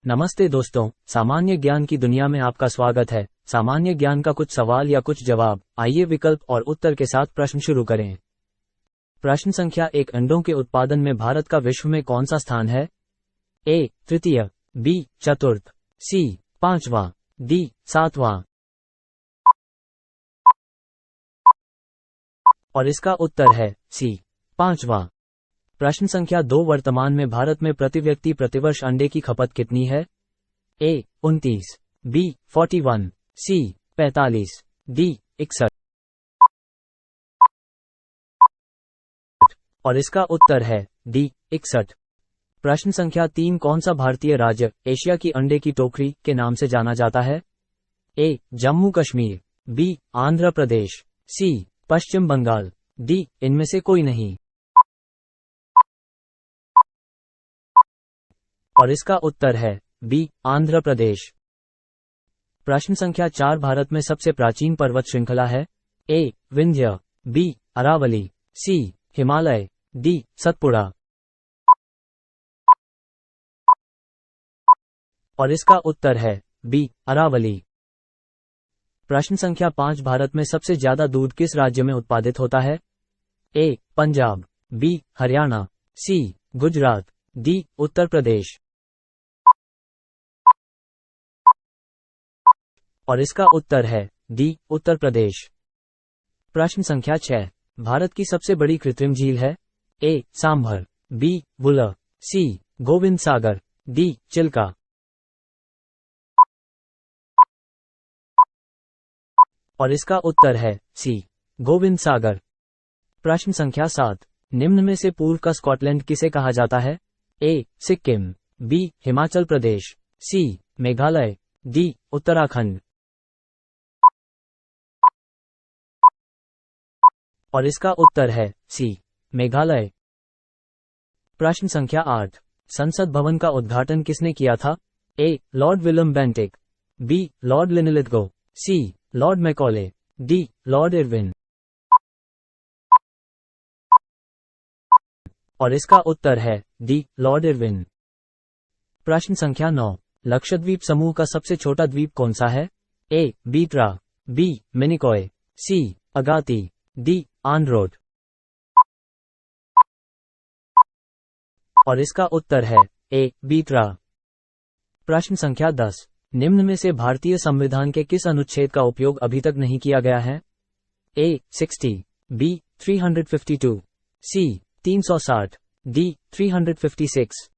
नमस्ते दोस्तों, सामान्य ज्ञान की दुनिया में आपका स्वागत है। सामान्य ज्ञान का कुछ सवाल या कुछ जवाब, आइए विकल्प और उत्तर के साथ प्रश्न शुरू करें। प्रश्न संख्या 1, अंडों के उत्पादन में भारत का विश्व में कौन सा स्थान है? ए तृतीय, बी चतुर्थ, सी पांचवा, डी सातवां। और इसका उत्तर है सी पांचवा। प्रश्न संख्या 2, वर्तमान में भारत में प्रति व्यक्ति प्रतिवर्ष अंडे की खपत कितनी है? ए 29, बी 41, सी 45, डी 61। और इसका उत्तर है डी 61। प्रश्न संख्या 3, कौन सा भारतीय राज्य एशिया की अंडे की टोकरी के नाम से जाना जाता है? ए जम्मू कश्मीर, बी आंध्र प्रदेश, सी पश्चिम बंगाल, डी इनमें से कोई नहीं। और इसका उत्तर है बी आंध्र प्रदेश। प्रश्न संख्या 4, भारत में सबसे प्राचीन पर्वत श्रृंखला है? ए विंध्य, बी अरावली, सी हिमालय, डी सतपुड़ा। और इसका उत्तर है बी अरावली। प्रश्न संख्या 5, भारत में सबसे ज्यादा दूध किस राज्य में उत्पादित होता है? ए पंजाब, बी हरियाणा, सी गुजरात, डी उत्तर प्रदेश। और इसका उत्तर है डी उत्तर प्रदेश। प्रश्न संख्या 6, भारत की सबसे बड़ी कृत्रिम झील है? ए सांभर, बी वुलर, सी गोविंद सागर, डी चिल्का। और इसका उत्तर है सी गोविंद सागर। प्रश्न संख्या 7, निम्न में से पूर्व का स्कॉटलैंड किसे कहा जाता है? ए सिक्किम, बी हिमाचल प्रदेश, सी मेघालय, डी उत्तराखंड। और इसका उत्तर है सी मेघालय। प्रश्न संख्या 8, संसद भवन का उद्घाटन किसने किया था? A Lord William Bentinck, B Lord Linlithgow, C Lord Macaulay, D Lord Irwin. और इसका उत्तर है डी लॉर्ड इरविन। प्रश्न संख्या 9, लक्षद्वीप समूह का सबसे छोटा द्वीप कौन सा है? ए बीट्रा, बी मिनिकॉय, सी अगाती, डी आंड्रोट। और इसका उत्तर है ए बीट्रा। प्रश्न संख्या 10, निम्न में से भारतीय संविधान के किस अनुच्छेद का उपयोग अभी तक नहीं किया गया है? ए 60, बी 352, सी 360, डी 356।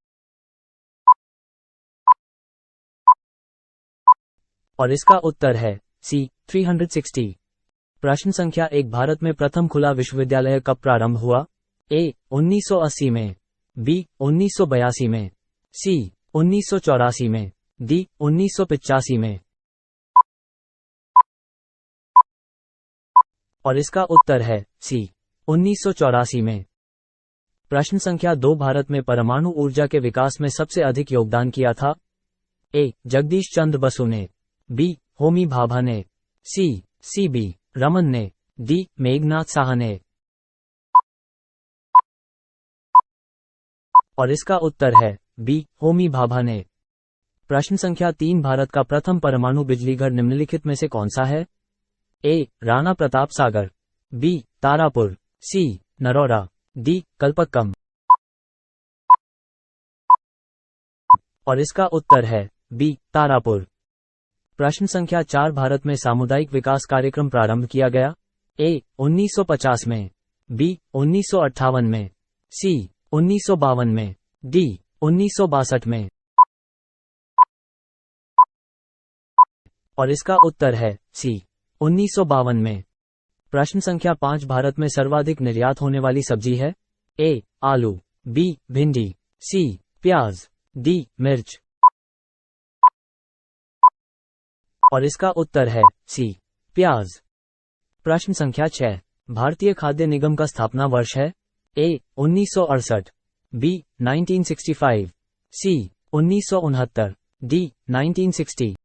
और इसका उत्तर है सी 360। प्रश्न संख्या 1, भारत में प्रथम खुला विश्वविद्यालय कब प्रारंभ हुआ? ए 1980 में, बी 1982 में, सी 1984 में, डी 1985 में। और इसका उत्तर है सी 1984 में। प्रश्न संख्या 2, भारत में परमाणु ऊर्जा के विकास में सबसे अधिक योगदान किया था? ए जगदीश चंद्र बसु ने, बी होमी भाभा ने, सी बी रमन ने, डी मेघनाथ साहा ने। और इसका उत्तर है बी होमी भाभा ने। प्रश्न संख्या 3, भारत का प्रथम परमाणु बिजलीघर निम्नलिखित में से कौन सा है? ए राणा प्रताप सागर, बी तारापुर, सी नरोरा, डी कल्पक्कम। और इसका उत्तर है बी तारापुर। प्रश्न संख्या 4, भारत में सामुदायिक विकास कार्यक्रम प्रारंभ किया गया? ए 1950 में, बी 1958 में, सी 1952 में, डी 1962 में। और इसका उत्तर है सी 1952 में। प्रश्न संख्या 5, भारत में सर्वाधिक निर्यात होने वाली सब्जी है? ए आलू, बी भिंडी, सी प्याज, डी मिर्च। और इसका उत्तर है सी प्याज। प्रश्न संख्या 6, भारतीय खाद्य निगम का स्थापना वर्ष है? ए 1968, बी 1965, सी 1969, डी 1960।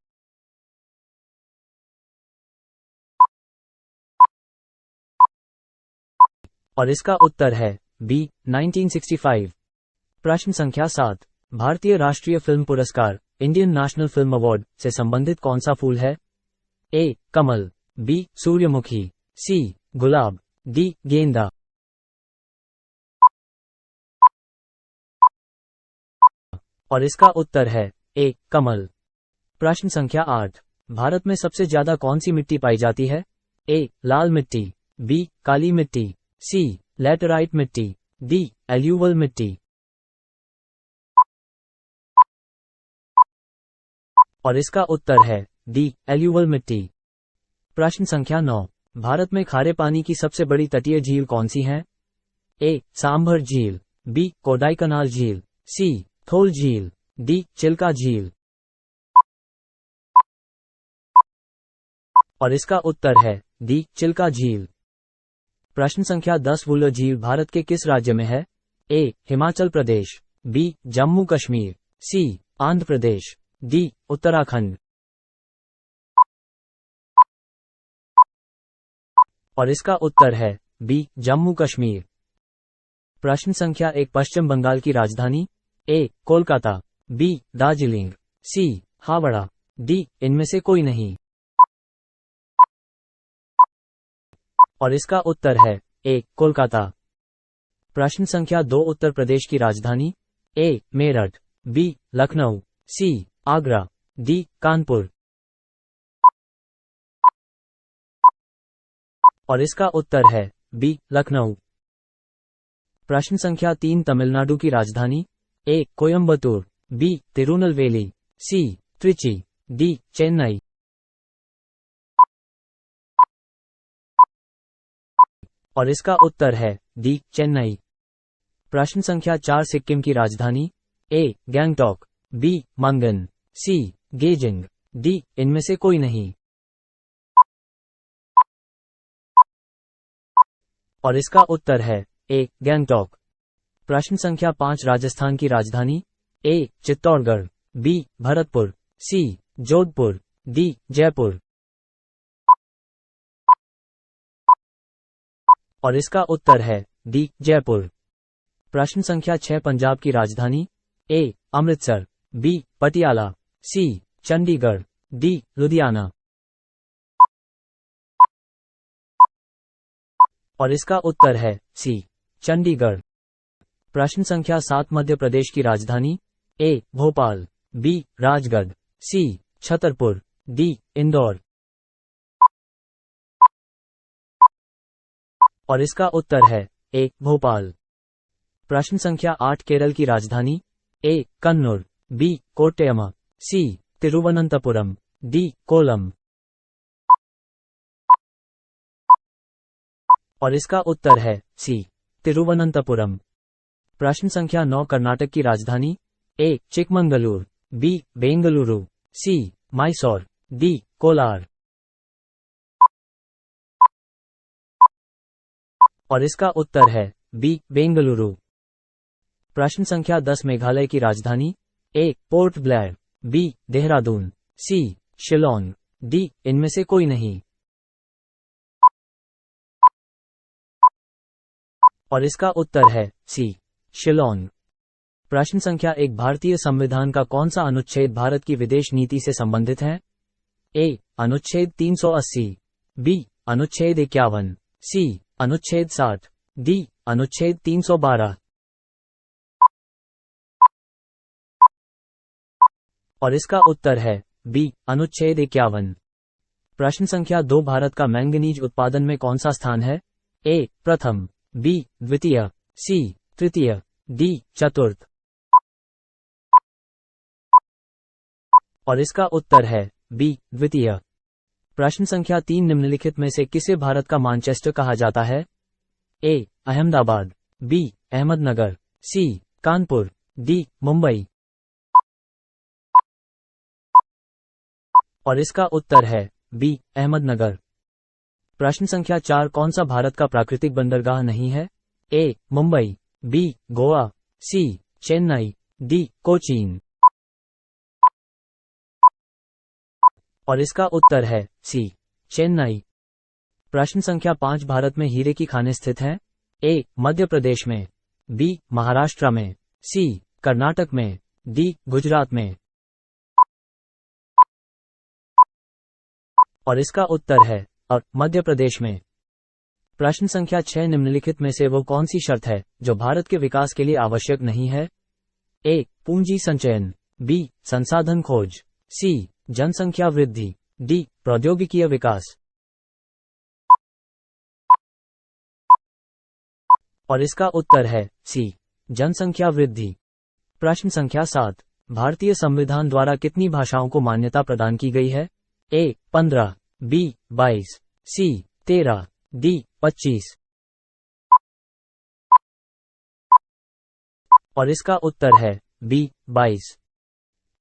और इसका उत्तर है बी 1965। प्रश्न संख्या 7, भारतीय राष्ट्रीय फिल्म पुरस्कार इंडियन नेशनल फिल्म अवार्ड से संबंधित कौन सा फूल है? ए. कमल, बी. सूर्यमुखी, सी. गुलाब, डी. गेंदा। और इसका उत्तर है ए. कमल। प्रश्न संख्या 8। भारत में सबसे ज्यादा कौन सी मिट्टी पाई जाती है? ए. लाल मिट्टी, बी. काली मिट्टी, सी. लैटेराइट मिट्टी, डी. एल्यूवल मिट्टी। और इसका उत्तर है डी. एल्यूवल मिट्टी। प्रश्न संख्या 9। भारत में खारे पानी की सबसे बड़ी तटीय झील कौन सी है? ए. सांभर झील, बी. कोडाईकनाल झील, सी. थोल झील, डी. चिल्का झील। और इसका उत्तर है डी. चिल्का झील। प्रश्न संख्या 10। वुलर झील भारत के किस राज्य में है? ए. हिमाचल प्रदेश, बी. जम्मू कश्मीर, सी. आंध्र प्रदेश, डी. उत्तराखंड। और इसका उत्तर है बी. जम्मू कश्मीर। प्रश्न संख्या 1। पश्चिम बंगाल की राजधानी? ए. कोलकाता, बी. दार्जिलिंग, सी. हावड़ा, डी. इनमें से कोई नहीं। और इसका उत्तर है ए. कोलकाता। प्रश्न संख्या 2। उत्तर प्रदेश की राजधानी? ए. मेरठ, बी. लखनऊ, सी. आगरा, डी. कानपुर। और इसका उत्तर है बी. लखनऊ। प्रश्न संख्या 3। तमिलनाडु की राजधानी? ए. कोयम्बटूर, बी. तिरुनेलवेली, सी. त्रिची, डी. चेन्नई। और इसका उत्तर है डी. चेन्नई। प्रश्न संख्या 4। सिक्किम की राजधानी? A. Gangtok, B. Mangan, C. Geyzing, D. इनमें से कोई नहीं। और इसका उत्तर है ए. गैंगटॉक। प्रश्न संख्या 5। राजस्थान की राजधानी? ए. चित्तौड़गढ़, बी. भरतपुर, सी. जोधपुर, डी. जयपुर। और इसका उत्तर है डी. जयपुर। प्रश्न संख्या 6। पंजाब की राजधानी? ए. अमृतसर, बी. पटियाला, सी. चंडीगढ़, डी. लुधियाना। और इसका उत्तर है सी. चंडीगढ़। प्रश्न संख्या 7। मध्य प्रदेश की राजधानी? ए. भोपाल, बी. राजगढ़, सी. छतरपुर, डी. इंदौर। और इसका उत्तर है ए. भोपाल। प्रश्न संख्या 8। केरल की राजधानी? ए. कन्नूर, बी. कोट्टयम, सी. तिरुवनंतपुरम, डी. कोलम। और इसका उत्तर है सी. तिरुवनंतपुरम। प्रश्न संख्या 9। कर्नाटक की राजधानी? ए. चिकमंगलूर, बी. बेंगलुरु, सी. मैसूर, डी. कोलार। और इसका उत्तर है बी. बेंगलुरु। प्रश्न संख्या 10। मेघालय की राजधानी? A. Port Blair, B. Dehradun, C. Shillong, D. इनमें से कोई नहीं। और इसका उत्तर है सी. शिलोंग। प्रश्न संख्या 1। भारतीय संविधान का कौन सा अनुच्छेद भारत की विदेश नीति से संबंधित है? ए. अनुच्छेद 380, बी. अनुच्छेद 51, सी. अनुच्छेद 60, डी. अनुच्छेद 312। और इसका उत्तर है बी. अनुच्छेद 51। प्रश्न संख्या 2। भारत का मैंगनीज उत्पादन में कौन सा स्थान है? ए. प्रथम, बी. द्वितीय, सी. तृतीय, डी. चतुर्थ। और इसका उत्तर है बी. द्वितीय। प्रश्न संख्या 3। निम्नलिखित में से किसे भारत का मैनचेस्टर कहा जाता है? ए. अहमदाबाद, बी. अहमदनगर, सी. कानपुर, डी. मुंबई। और इसका उत्तर है बी. अहमदनगर। प्रश्न संख्या 4। कौन सा भारत का प्राकृतिक बंदरगाह नहीं है? ए. मुंबई, बी. गोवा, सी. चेन्नई, डी. कोचीन। और इसका उत्तर है सी. चेन्नई। प्रश्न संख्या 5। भारत में हीरे की खानें स्थित हैं? ए. मध्य प्रदेश में, बी. महाराष्ट्र में, सी. कर्नाटक में, डी. गुजरात में। और इसका उत्तर है अ, मध्य प्रदेश में। प्रश्न संख्या 6, निम्नलिखित में से वो कौन सी शर्त है जो भारत के विकास के लिए आवश्यक नहीं है? ए. पूंजी संचयन, बी. संसाधन खोज, सी. जनसंख्या वृद्धि, डी. प्रौद्योगिकीय विकास। और इसका उत्तर है सी. जनसंख्या वृद्धि। प्रश्न संख्या 7, भारतीय संविधान द्वारा कितनी भाषाओं को मान्यता प्रदान की गई है? ए. 15, बी. 22, सी. 13, डी. 25। और इसका उत्तर है बी. 22।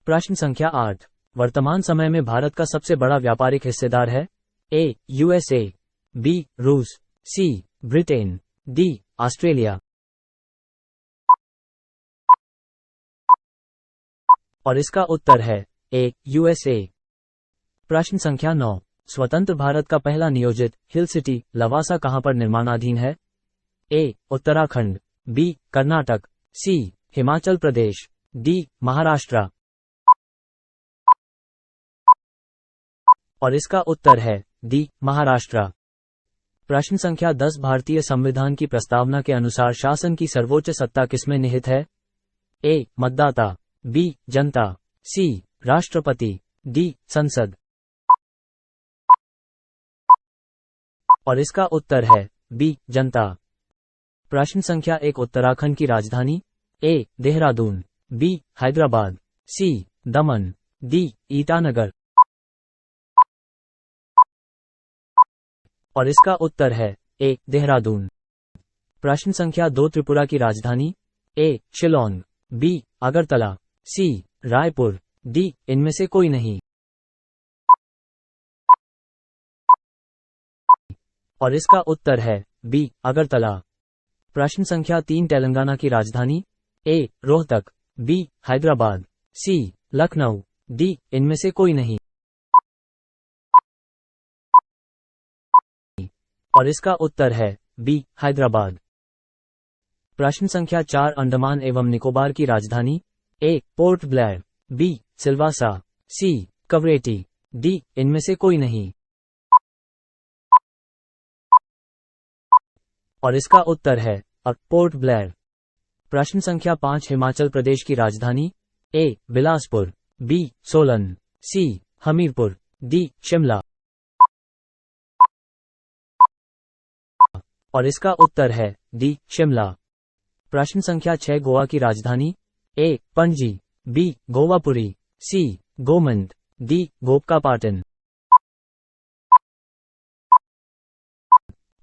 प्रश्न संख्या 8, वर्तमान समय में भारत का सबसे बड़ा व्यापारिक हिस्सेदार है? ए. USA, B. रूस, सी. Britain, D. ऑस्ट्रेलिया। और इसका उत्तर है ए. यूएसए। प्रश्न संख्या 9, स्वतंत्र भारत का पहला नियोजित हिल सिटी लवासा कहां पर निर्माणाधीन है? ए. उत्तराखंड, बी. कर्नाटक, सी. हिमाचल प्रदेश, डी. महाराष्ट्र। और इसका उत्तर है डी. महाराष्ट्र। प्रश्न संख्या 10, भारतीय संविधान की प्रस्तावना के अनुसार शासन की सर्वोच्च सत्ता किसमें निहित है? ए. मतदाता, बी. जनता, सी. राष्ट्रपति, डी. संसद। और इसका उत्तर है बी. जनता। प्रश्न संख्या 1, उत्तराखंड की राजधानी? ए. देहरादून, बी. हैदराबाद, सी. दमन, डी. ईटानगर। और इसका उत्तर है ए. देहरादून। प्रश्न संख्या 2, त्रिपुरा की राजधानी? ए. शिलोंग, बी. अगरतला, सी. रायपुर, डी. इनमें से कोई नहीं। और इसका उत्तर है बी. अगरतला। प्रश्न संख्या 3, तेलंगाना की राजधानी? ए. रोहतक, बी. हैदराबाद, सी. लखनऊ, डी. इनमें से कोई नहीं। और इसका उत्तर है बी. हैदराबाद। प्रश्न संख्या 4, अंडमान एवं निकोबार की राजधानी? A. Port Blair, B. Silvassa, C. Kavaratti, D. इनमें से कोई नहीं। और इसका उत्तर है पोर्ट ब्लेयर। प्रश्न संख्या 5, हिमाचल प्रदेश की राजधानी? ए. बिलासपुर, बी. सोलन, सी. हमीरपुर, डी. शिमला। और इसका उत्तर है डी. शिमला। प्रश्न संख्या 6, गोवा की राजधानी? ए. पणजी, बी. गोवापुरी, सी. गोमंत, डी. गोपकापाटन।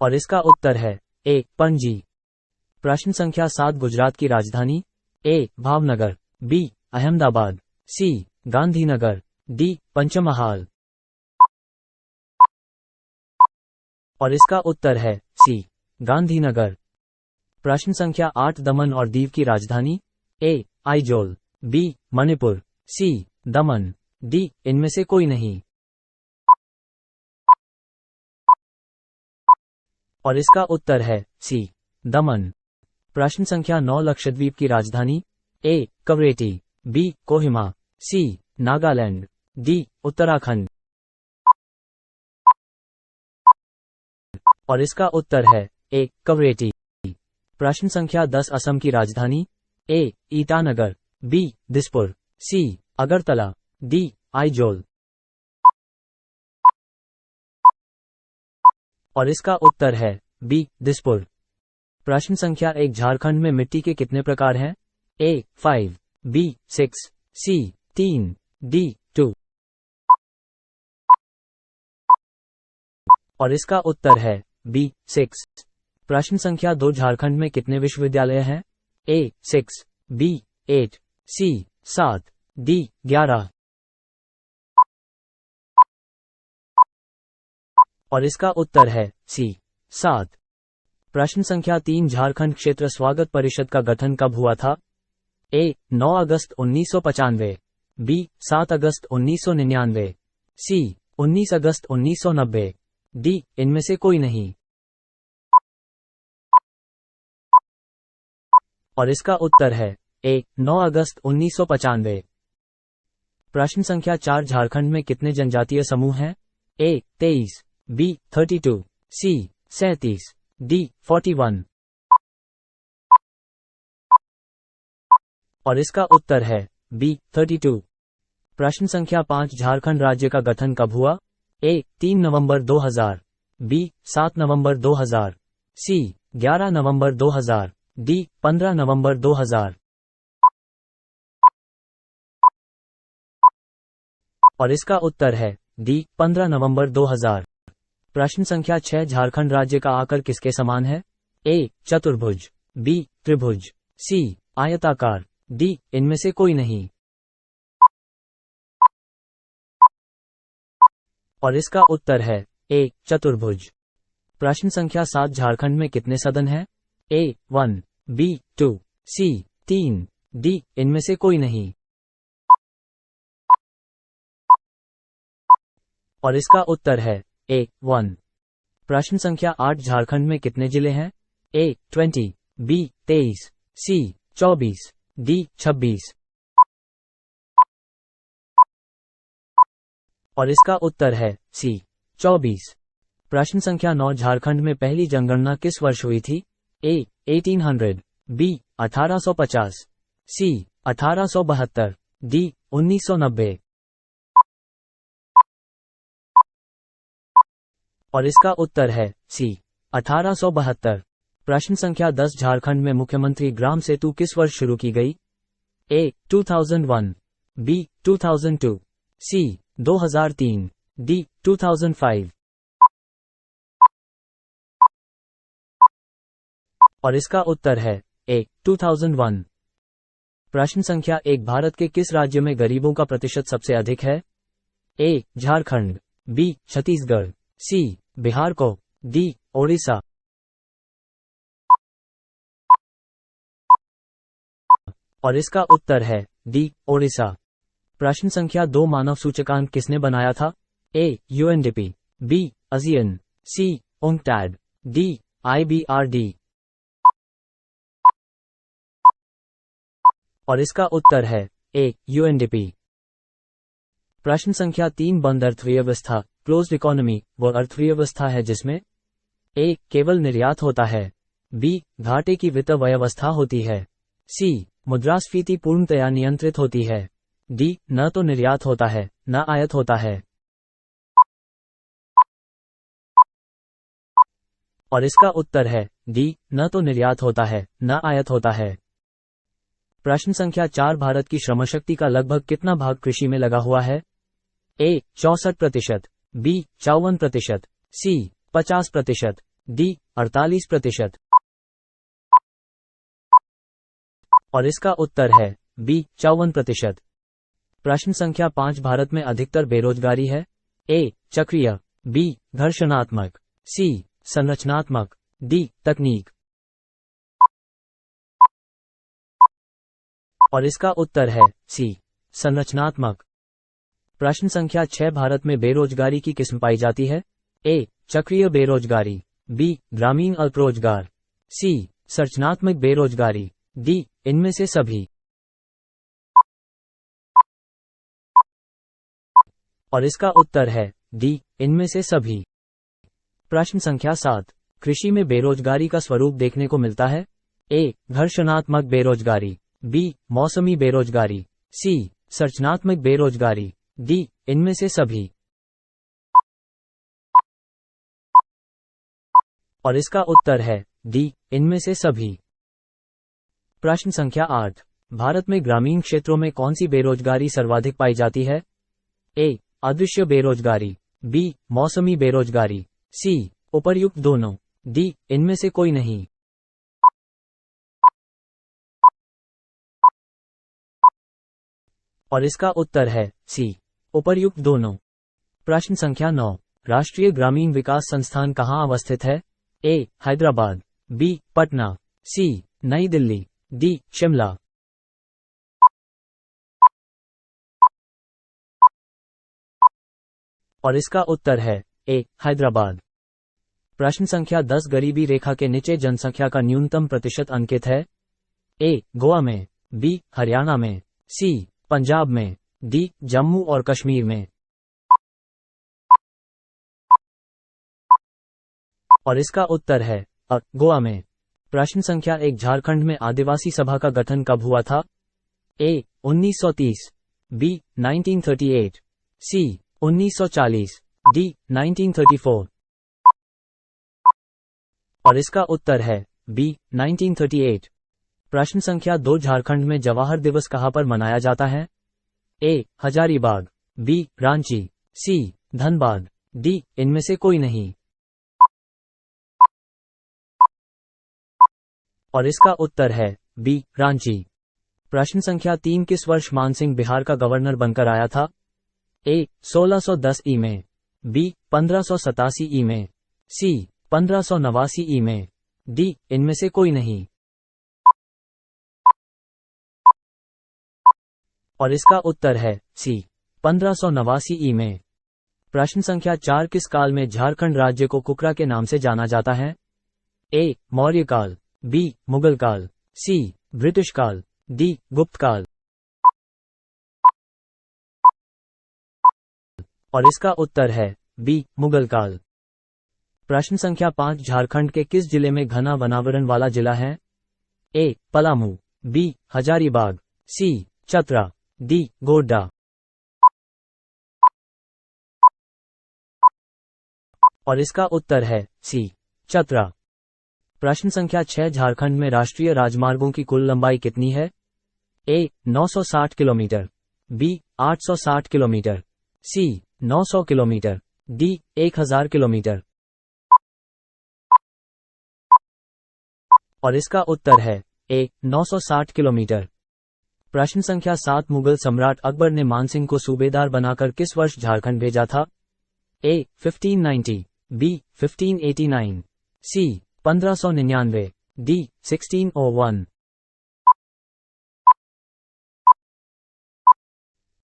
और इसका उत्तर है ए. पणजी। प्रश्न संख्या 7, गुजरात की राजधानी? ए. भावनगर, बी. अहमदाबाद, सी. गांधीनगर, डी. पंचमहाल। और इसका उत्तर है सी. गांधीनगर। प्रश्न संख्या 8, दमन और दीव की राजधानी? ए. आइजोल, बी. मणिपुर, सी. दमन, डी. इनमें से कोई नहीं। और इसका उत्तर है सी. दमन। प्रश्न संख्या 9, लक्षद्वीप की राजधानी? ए. कवरेटी, बी. कोहिमा, सी. नागालैंड, डी. उत्तराखंड। और इसका उत्तर है ए. कवरेटी। प्रश्न संख्या 10, असम की राजधानी? ए. ईटानगर, बी. दिसपुर, सी. अगरतला, डी. आइजोल। और इसका उत्तर है बी. दिसपुर। प्रश्न संख्या 1, झारखंड में मिट्टी के कितने प्रकार हैं? ए. 5, बी. 6, सी. 3, डी. 2। और इसका उत्तर है बी. 6। प्रश्न संख्या 2, झारखंड में कितने विश्वविद्यालय हैं? ए. 6, बी. 8, सी. 7, डी. 11। और इसका उत्तर है सी. 7। प्रश्न संख्या 3, झारखंड क्षेत्र स्वागत परिषद का गठन कब हुआ था? ए. 9 अगस्त 1995, बी. 7 अगस्त 1999, सी. 19 अगस्त 1990, डी. इनमें से कोई नहीं। और इसका उत्तर है ए. 9 अगस्त 1995। प्रश्न संख्या 4, झारखंड में कितने जनजातीय समूह हैं? ए 23, बी 32, सी 37, डी 41। और इसका उत्तर है बी 32। प्रश्न संख्या 5, झारखंड राज्य का गठन कब हुआ? ए 3 नवंबर 2000, बी 7 नवंबर 2000, सी 11 नवंबर 2000, डी 15 नवंबर 2000। और इसका उत्तर है डी 15 नवंबर 2000। प्रश्न संख्या 6, झारखंड राज्य का आकार किसके समान है? ए चतुर्भुज, बी त्रिभुज, सी आयताकार, डी इनमें से कोई नहीं। और इसका उत्तर है ए चतुर्भुज। प्रश्न संख्या 7, झारखंड में कितने सदन हैं? ए 1, बी 2, सी 3, डी इनमें से कोई नहीं। और इसका उत्तर है ए 1। प्रश्न संख्या 8, झारखंड में कितने जिले हैं? ए 20, बी 23, सी 24, डी 26। और इसका उत्तर है सी 24। प्रश्न संख्या 9, झारखंड में पहली जनगणना किस वर्ष हुई थी? ए 1800, बी 1850, सी 1872, डी 1990। और इसका उत्तर है सी 1872। प्रश्न संख्या 10, झारखंड में मुख्यमंत्री ग्राम सेतु किस वर्ष शुरू की गई? ए 2001, बी 2002, सी 2003, डी 2005। और इसका उत्तर है ए 2001। प्रश्न संख्या 1, भारत के किस राज्य में गरीबों का प्रतिशत सबसे अधिक है? ए झारखंड, बी छत्तीसगढ़, सी बिहार को, डी ओडिशा। और इसका उत्तर है डी ओडिशा। प्रश्न संख्या 2, मानव सूचकांक किसने बनाया था? ए यूएनडीपी, बी अजियन, सी उंगटैड, डी आईबीआरडी। और इसका उत्तर है ए यूएनडीपी। प्रश्न संख्या 3, बंद अर्थव्यवस्था क्लोज्ड इकोनॉमी वो अर्थव्यवस्था है जिसमें ए केवल निर्यात होता है, बी घाटे की वित्त व्यवस्था होती है, सी मुद्रास्फीति पूर्णतया नियंत्रित होती है, डी न तो निर्यात होता है न आयात होता है। और इसका उत्तर है डी न तो निर्यात होता है न आयात होता है। प्रश्न संख्या 4, भारत की श्रमशक्ति का लगभग कितना भाग कृषि में लगा हुआ है? ए 64%, बी 54%, सी 50%, डी 48%। और इसका उत्तर है बी 54%। प्रश्न संख्या 5, भारत में अधिकतर बेरोजगारी है? ए चक्रीय, बी घर्षणात्मक, सी संरचनात्मक, डी तकनीक। और इसका उत्तर है सी संरचनात्मक। प्रश्न संख्या 6, भारत में बेरोजगारी की किस्म पाई जाती है? ए चक्रीय बेरोजगारी, बी ग्रामीण अल्परोजगार, सी संरचनात्मक बेरोजगारी, डी इनमें से सभी। और इसका उत्तर है डी इनमें से सभी। प्रश्न संख्या 7, कृषि में बेरोजगारी का स्वरूप देखने को मिलता है? ए घर्षणात्मक बेरोजगारी, बी मौसमी बेरोजगारी, सी संरचनात्मक बेरोजगारी, डी इनमें से सभी। और इसका उत्तर है डी इनमें से सभी। प्रश्न संख्या 8, भारत में ग्रामीण क्षेत्रों में कौन सी बेरोजगारी सर्वाधिक पाई जाती है? ए अदृश्य बेरोजगारी, बी मौसमी बेरोजगारी, सी उपर्युक्त दोनों, डी इनमें से कोई नहीं। और इसका उत्तर है सी उपर्युक्त दोनों। प्रश्न संख्या 9, राष्ट्रीय ग्रामीण विकास संस्थान कहाँ अवस्थित है? ए हैदराबाद, बी पटना, सी नई दिल्ली, डी शिमला। और इसका उत्तर है ए हैदराबाद। प्रश्न संख्या 10, गरीबी रेखा के नीचे जनसंख्या का न्यूनतम प्रतिशत अंकित है? ए गोवा में, बी हरियाणा में, सी पंजाब में, डी जम्मू और कश्मीर में। और इसका उत्तर है गोवा में। प्रश्न संख्या 1, झारखंड में आदिवासी सभा का गठन कब हुआ था? ए 1930, बी 1938, सी 1940, डी 1934। और इसका उत्तर है बी 1938। प्रश्न संख्या 2, झारखंड में जवाहर दिवस कहां पर मनाया जाता है? ए हजारीबाग, बी रांची, सी धनबाद, डी इनमें से कोई नहीं। और इसका उत्तर है बी रांची। प्रश्न संख्या 3, किस वर्ष मानसिंह बिहार का गवर्नर बनकर आया था? ए 1610 ई में, बी 1587 ई में, सी 1589 ई में, डी इनमें से कोई नहीं। और इसका उत्तर है सी 1589 ई में। प्रश्न संख्या 4, किस काल में झारखंड राज्य को कुकरा के नाम से जाना जाता है? ए मौर्य काल, बी मुगल काल, सी ब्रिटिश काल, डी गुप्त काल। और इसका उत्तर है बी मुगल काल। प्रश्न संख्या 5, झारखंड के किस जिले में घना वनावरण वाला जिला है? ए पलामू, बी हजारीबाग, सी चतरा, डी गोड्डा। और इसका उत्तर है सी चतरा। प्रश्न संख्या 6, झारखंड में राष्ट्रीय राजमार्गों की कुल लंबाई कितनी है? ए 960 किलोमीटर, बी 860 किलोमीटर, सी 900 किलोमीटर, डी 1000 किलोमीटर। और इसका उत्तर है ए 960 किलोमीटर। प्रश्न संख्या 7, मुगल सम्राट अकबर ने मानसिंह को सूबेदार बनाकर किस वर्ष झारखंड भेजा था? ए 1590, बी 1589, सी 1599, डी 1601।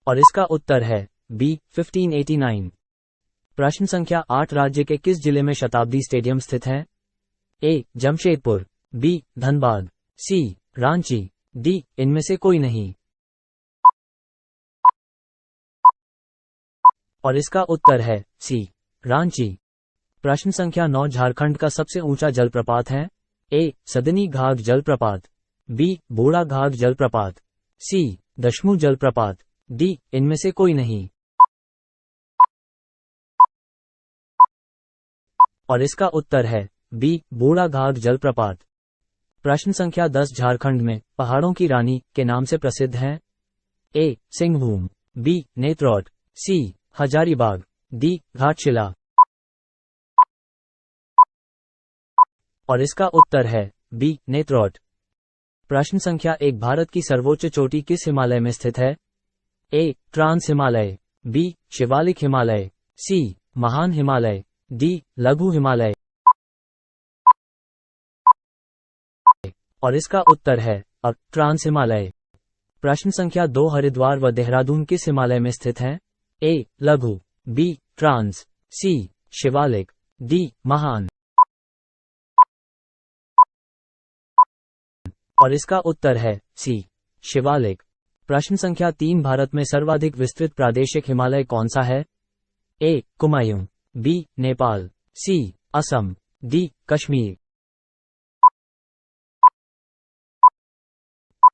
और इसका उत्तर है बी 1589। प्रश्न संख्या 8, राज्य के किस जिले में शताब्दी स्टेडियम स्थित है? ए जमशेदपुर, बी धनबाद, सी रांची, डी इनमें से कोई नहीं। और इसका उत्तर है सी रांची। प्रश्न संख्या 9, झारखंड का सबसे ऊंचा जलप्रपात है? ए सदनी घाघ जलप्रपात, बी बूढ़ा घाघ जलप्रपात, सी दशमू जलप्रपात, डी इनमें से कोई नहीं। और इसका उत्तर है बी बूढ़ा घाघ जलप्रपात। प्रश्न संख्या 10, झारखंड में पहाड़ों की रानी के नाम से प्रसिद्ध है? ए सिंहभूम, बी नेत्रौट, सी हजारीबाग, डी घाटशिला। और इसका उत्तर है बी नेत्रौट। प्रश्न संख्या 1, भारत की सर्वोच्च चोटी किस हिमालय में स्थित है? ए ट्रांस हिमालय, बी शिवालिक हिमालय, सी महान हिमालय, डी लघु हिमालय। और इसका उत्तर है ट्रांस हिमालय। प्रश्न संख्या 2, हरिद्वार व देहरादून किस हिमालय में स्थित है? ए लघु, बी ट्रांस, सी शिवालिक, डी महान। और इसका उत्तर है सी शिवालिक। प्रश्न संख्या 3, भारत में सर्वाधिक विस्तृत प्रादेशिक हिमालय कौन सा है? ए कुमायूं, बी नेपाल, सी असम, डी कश्मीर।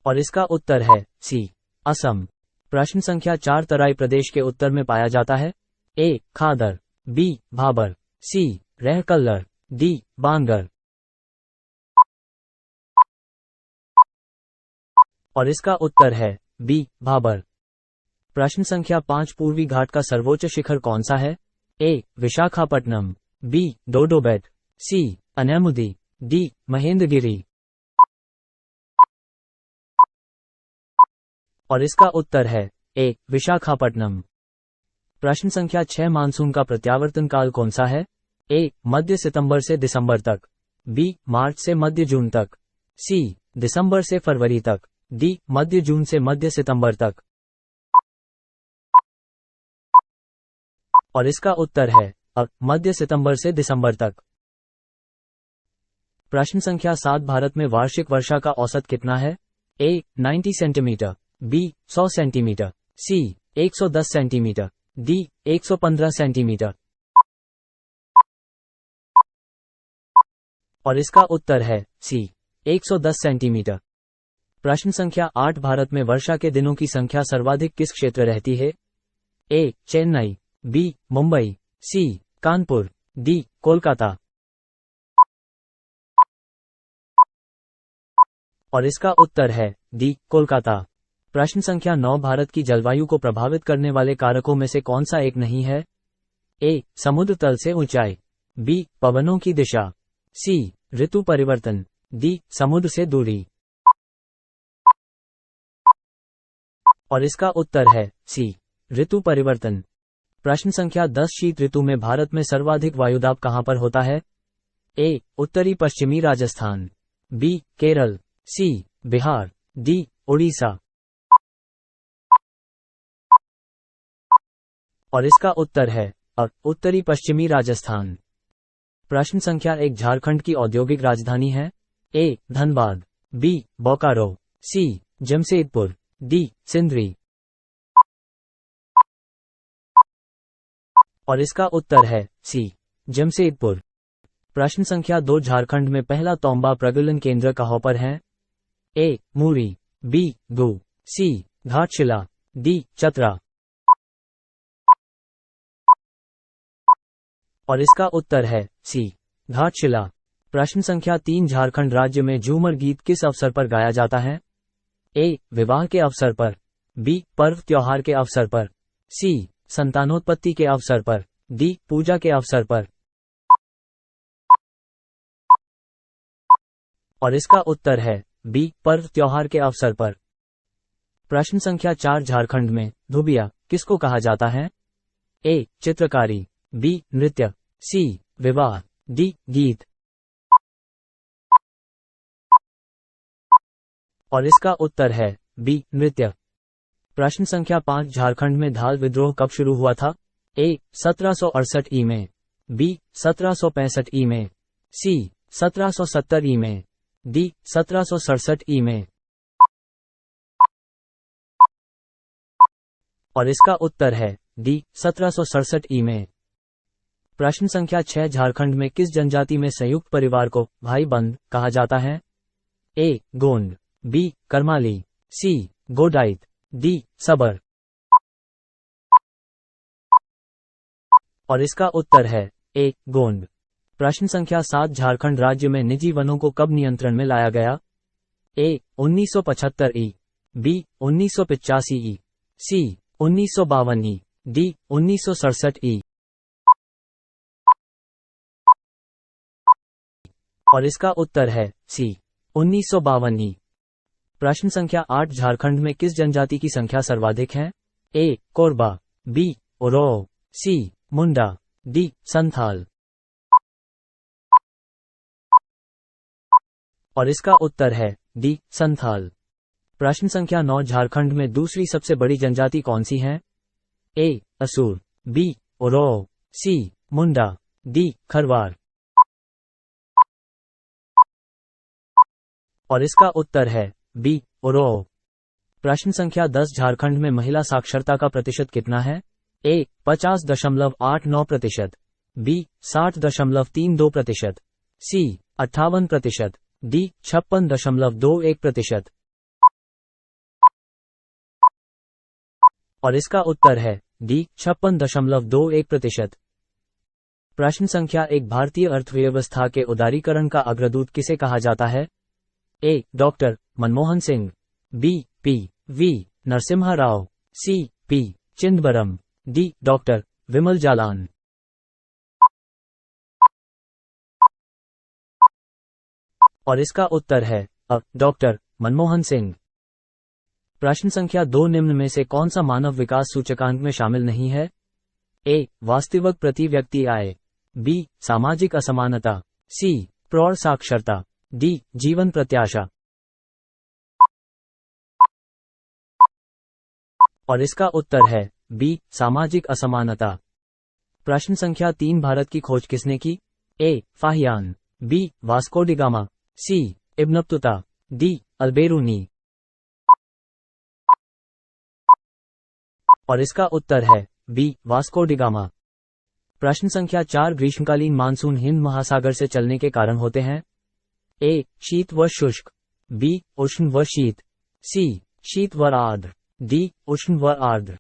और इसका उत्तर है सी असम। प्रश्न संख्या 4, तराई प्रदेश के उत्तर में पाया जाता है? ए खादर, बी भाबर, सी रहकल्लर, डी बांगर। और इसका उत्तर है बी भाबर। प्रश्न संख्या 5, पूर्वी घाट का सर्वोच्च शिखर कौन सा है? ए विशाखापट्टनम, बी डोडोबेट, सी अनैमुदी, डी महेंद्रगिरी। और इसका उत्तर है ए विशाखापट्टनम। प्रश्न संख्या 6, मानसून का प्रत्यावर्तन काल कौन सा है? ए मध्य सितंबर से दिसंबर तक, बी मार्च से मध्य जून तक, सी दिसंबर से फरवरी तक, डी मध्य जून से मध्य सितंबर तक। और इसका उत्तर है मध्य सितंबर से दिसंबर तक। प्रश्न संख्या 7, भारत में वार्षिक वर्षा का औसत कितना है? ए 90 सेंटीमीटर, बी 100 सेंटीमीटर, सी 110 सेंटीमीटर, डी 115 सेंटीमीटर। और इसका उत्तर है सी 110 सेंटीमीटर। प्रश्न संख्या 8 भारत में वर्षा के दिनों की संख्या सर्वाधिक किस क्षेत्र रहती है? ए चेन्नई, बी मुंबई, सी कानपुर, डी कोलकाता। और इसका उत्तर है डी कोलकाता। प्रश्न संख्या 9 भारत की जलवायु को प्रभावित करने वाले कारकों में से कौन सा एक नहीं है? ए समुद्र तल से ऊंचाई, बी पवनों की दिशा, सी ऋतु परिवर्तन, डी समुद्र से दूरी। और इसका उत्तर है सी ऋतु परिवर्तन। प्रश्न संख्या 10 शीत ऋतु में भारत में सर्वाधिक वायुदाब कहां पर होता है? ए उत्तरी पश्चिमी राजस्थान, बी केरल, सी बिहार, डी उड़ीसा। और इसका उत्तर है उत्तरी पश्चिमी राजस्थान। प्रश्न संख्या 1 झारखंड की औद्योगिक राजधानी है? ए धनबाद, बी बोकारो, सी जमशेदपुर, डी सिंदरी। और इसका उत्तर है सी जमशेदपुर। प्रश्न संख्या 2 झारखंड में पहला तोंबा प्रगलन केंद्र कहां पर है? ए मूरी, बी गू, सी घाटशिला, डी चतरा। और इसका उत्तर है सी घाटशिला। प्रश्न संख्या 3 झारखंड राज्य में झूमर गीत किस अवसर पर गाया जाता है? ए विवाह के अवसर पर, बी पर्व त्योहार के अवसर पर, सी संतानोत्पत्ति के अवसर पर, डी पूजा के अवसर पर। और इसका उत्तर है बी पर्व त्योहार के अवसर पर। प्रश्न संख्या 4 झारखंड में धुबिया किसको कहा जाता है? ए चित्रकारी, बी नृत्य, सी विवाह, डी गीत। और इसका उत्तर है बी नृत्य। प्रश्न संख्या 5 झारखंड में धाल विद्रोह कब शुरू हुआ था? ए 1768 ई में, बी 1765 ई में, सी 1770 ई में, डी 1767 ई में। और इसका उत्तर है डी 1767 ई में। प्रश्न संख्या 6 झारखंड में किस जनजाति में संयुक्त परिवार को भाई बंध कहा जाता है? ए गोंड, बी करमाली, सी गोडाइट, डी सबर। और इसका उत्तर है ए गोंड। प्रश्न संख्या 7 झारखंड राज्य में निजी वनों को कब नियंत्रण में लाया गया? ए 1975 ई, बी 1985 ई, सी 1952 ई, डी 1967 ई। और इसका उत्तर है सी 1952 ई। प्रश्न संख्या 8 झारखंड में किस जनजाति की संख्या सर्वाधिक है? ए कोरबा, बी ओरो, सी मुंडा, डी संथाल। और इसका उत्तर है डी संथाल। प्रश्न संख्या 9 झारखंड में दूसरी सबसे बड़ी जनजाति कौन सी है? ए असुर, बी ओरो, सी मुंडा, डी खरवार। और इसका उत्तर है बी ओरो। प्रश्न संख्या 10 झारखंड में महिला साक्षरता का प्रतिशत कितना है? ए 50.89%, बी 60.32%, सी 58%, डी 56.21%। और इसका उत्तर है डी 56.21%। प्रश्न संख्या 1 भारतीय अर्थव्यवस्था के उदारीकरण का अग्रदूत किसे कहा जाता है? A doctor Manmohan Singh, B P V Narasimha Rao, C P Chidambaram, D doctor Bimal Jalan. और इसका उत्तर है डॉक्टर मनमोहन सिंह। प्रश्न संख्या 2 निम्न में से कौन सा मानव विकास सूचकांक में शामिल नहीं है? ए वास्तविक प्रति व्यक्ति आय, बी सामाजिक असमानता, सी प्रौढ़ साक्षरता, डी जीवन प्रत्याशा। और इसका उत्तर है बी सामाजिक असमानता। प्रश्न संख्या 3 भारत की खोज किसने की? A Fahien, B Vasco da Gama, C Ibn Battuta, D Alberuni. और इसका उत्तर है बी वास्को डी गामा। प्रश्न संख्या 4 ग्रीष्मकालीन मानसून हिंद महासागर से चलने के कारण होते हैं? ए शीत व शुष्क, बी उष्ण व शीत, सी शीत व आर्द्र, डी उष्ण व आर्द्र।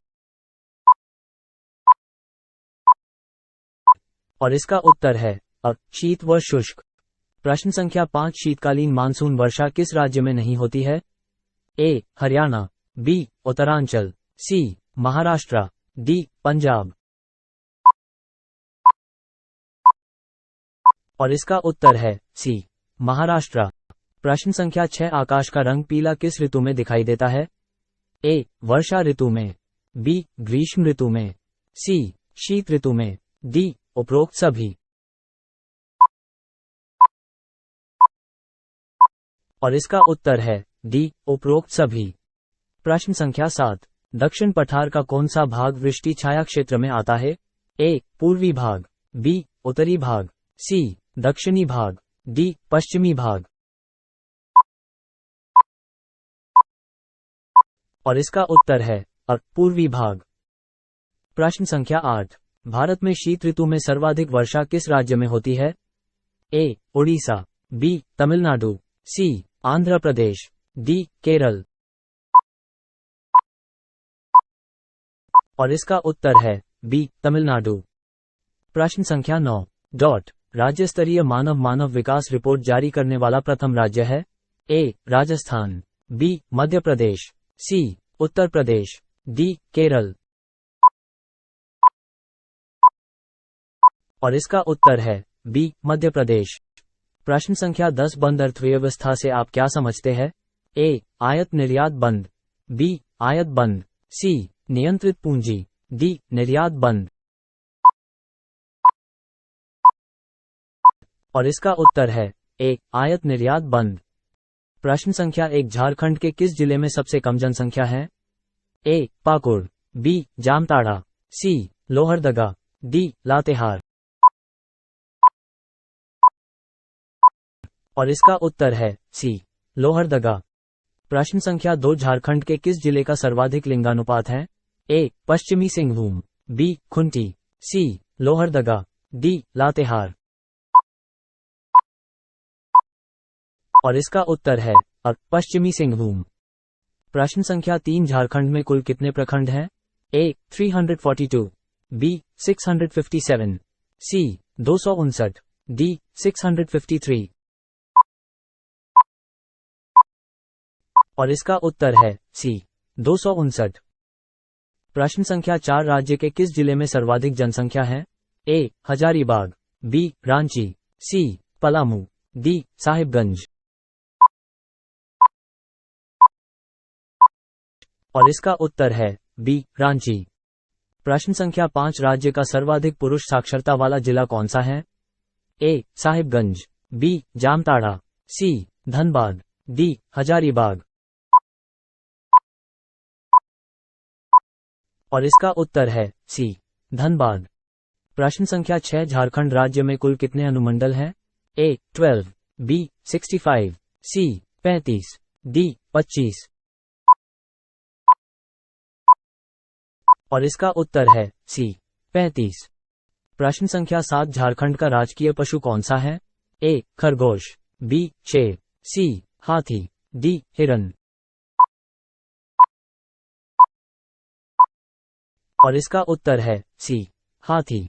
और इसका उत्तर है अ शीत व शुष्क। प्रश्न संख्या 5 शीतकालीन मानसून वर्षा किस राज्य में नहीं होती है? ए हरियाणा, बी उत्तरांचल, सी महाराष्ट्र, डी पंजाब। और इसका उत्तर है सी महाराष्ट्र। प्रश्न संख्या 6 आकाश का रंग पीला किस ऋतु में दिखाई देता है? ए वर्षा ऋतु में, बी ग्रीष्म ऋतु में, सी शीत ऋतु में, डी उपरोक्त सभी। और इसका उत्तर है डी उपरोक्त सभी। प्रश्न संख्या 7 दक्षिण पठार का कौन सा भाग वृष्टि छाया क्षेत्र में आता है? ए पूर्वी भाग, बी उत्तरी भाग, सी दक्षिणी भाग, डी पश्चिमी भाग। और इसका उत्तर है अ पूर्वी भाग। प्रश्न संख्या 8 भारत में शीत ऋतु में सर्वाधिक वर्षा किस राज्य में होती है? ए उड़ीसा, बी तमिलनाडु, सी आंध्र प्रदेश, डी केरल। और इसका उत्तर है बी तमिलनाडु। प्रश्न संख्या 9 राज्य स्तरीय मानव विकास रिपोर्ट जारी करने वाला प्रथम राज्य है? ए राजस्थान, बी मध्य प्रदेश, सी उत्तर प्रदेश, डी केरल। और इसका उत्तर है बी मध्य प्रदेश। प्रश्न संख्या 10 बंद अर्थव्यवस्था से आप क्या समझते हैं? ए आयत निर्यात बंद, बी आयत बंद, सी नियंत्रित पूंजी, डी निर्यात बंद। और इसका उत्तर है ए आयत निर्यात बंद। प्रश्न संख्या 1 झारखंड के किस जिले में सबसे कम जनसंख्या है? ए पाकुड़, बी जामताड़ा, सी लोहरदगा, डी लातेहार। और इसका उत्तर है सी लोहरदगा। प्रश्न संख्या 2 झारखंड के किस जिले का सर्वाधिक लिंगानुपात है? ए पश्चिमी सिंहभूम, बी खुंटी, सी लोहरदगा, डी लातेहार। और इसका उत्तर है पश्चिमी सिंहभूम। प्रश्न संख्या 3 झारखंड में कुल कितने प्रखंड हैं? ए 342, बी 657, सी 259, डी 653। और इसका उत्तर है सी 259। प्रश्न संख्या 4 राज्य के किस जिले में सर्वाधिक जनसंख्या है? ए हजारीबाग, बी रांची, सी पलामू, डी साहिबगंज। और इसका उत्तर है बी रांची। प्रश्न संख्या 5 राज्य का सर्वाधिक पुरुष साक्षरता वाला जिला कौन सा है? ए साहिबगंज, बी जामताड़ा, सी धनबाद, डी हजारीबाग। और इसका उत्तर है सी धनबाद। प्रश्न संख्या 6 झारखंड राज्य में कुल कितने अनुमंडल हैं? ए 12, बी 65, सी 35, डी 25। और इसका उत्तर है सी 35। प्रश्न संख्या 7 झारखंड का राजकीय पशु कौन सा है? ए खरगोश, बी शेर, सी हाथी, डी हिरन। और इसका उत्तर है सी हाथी।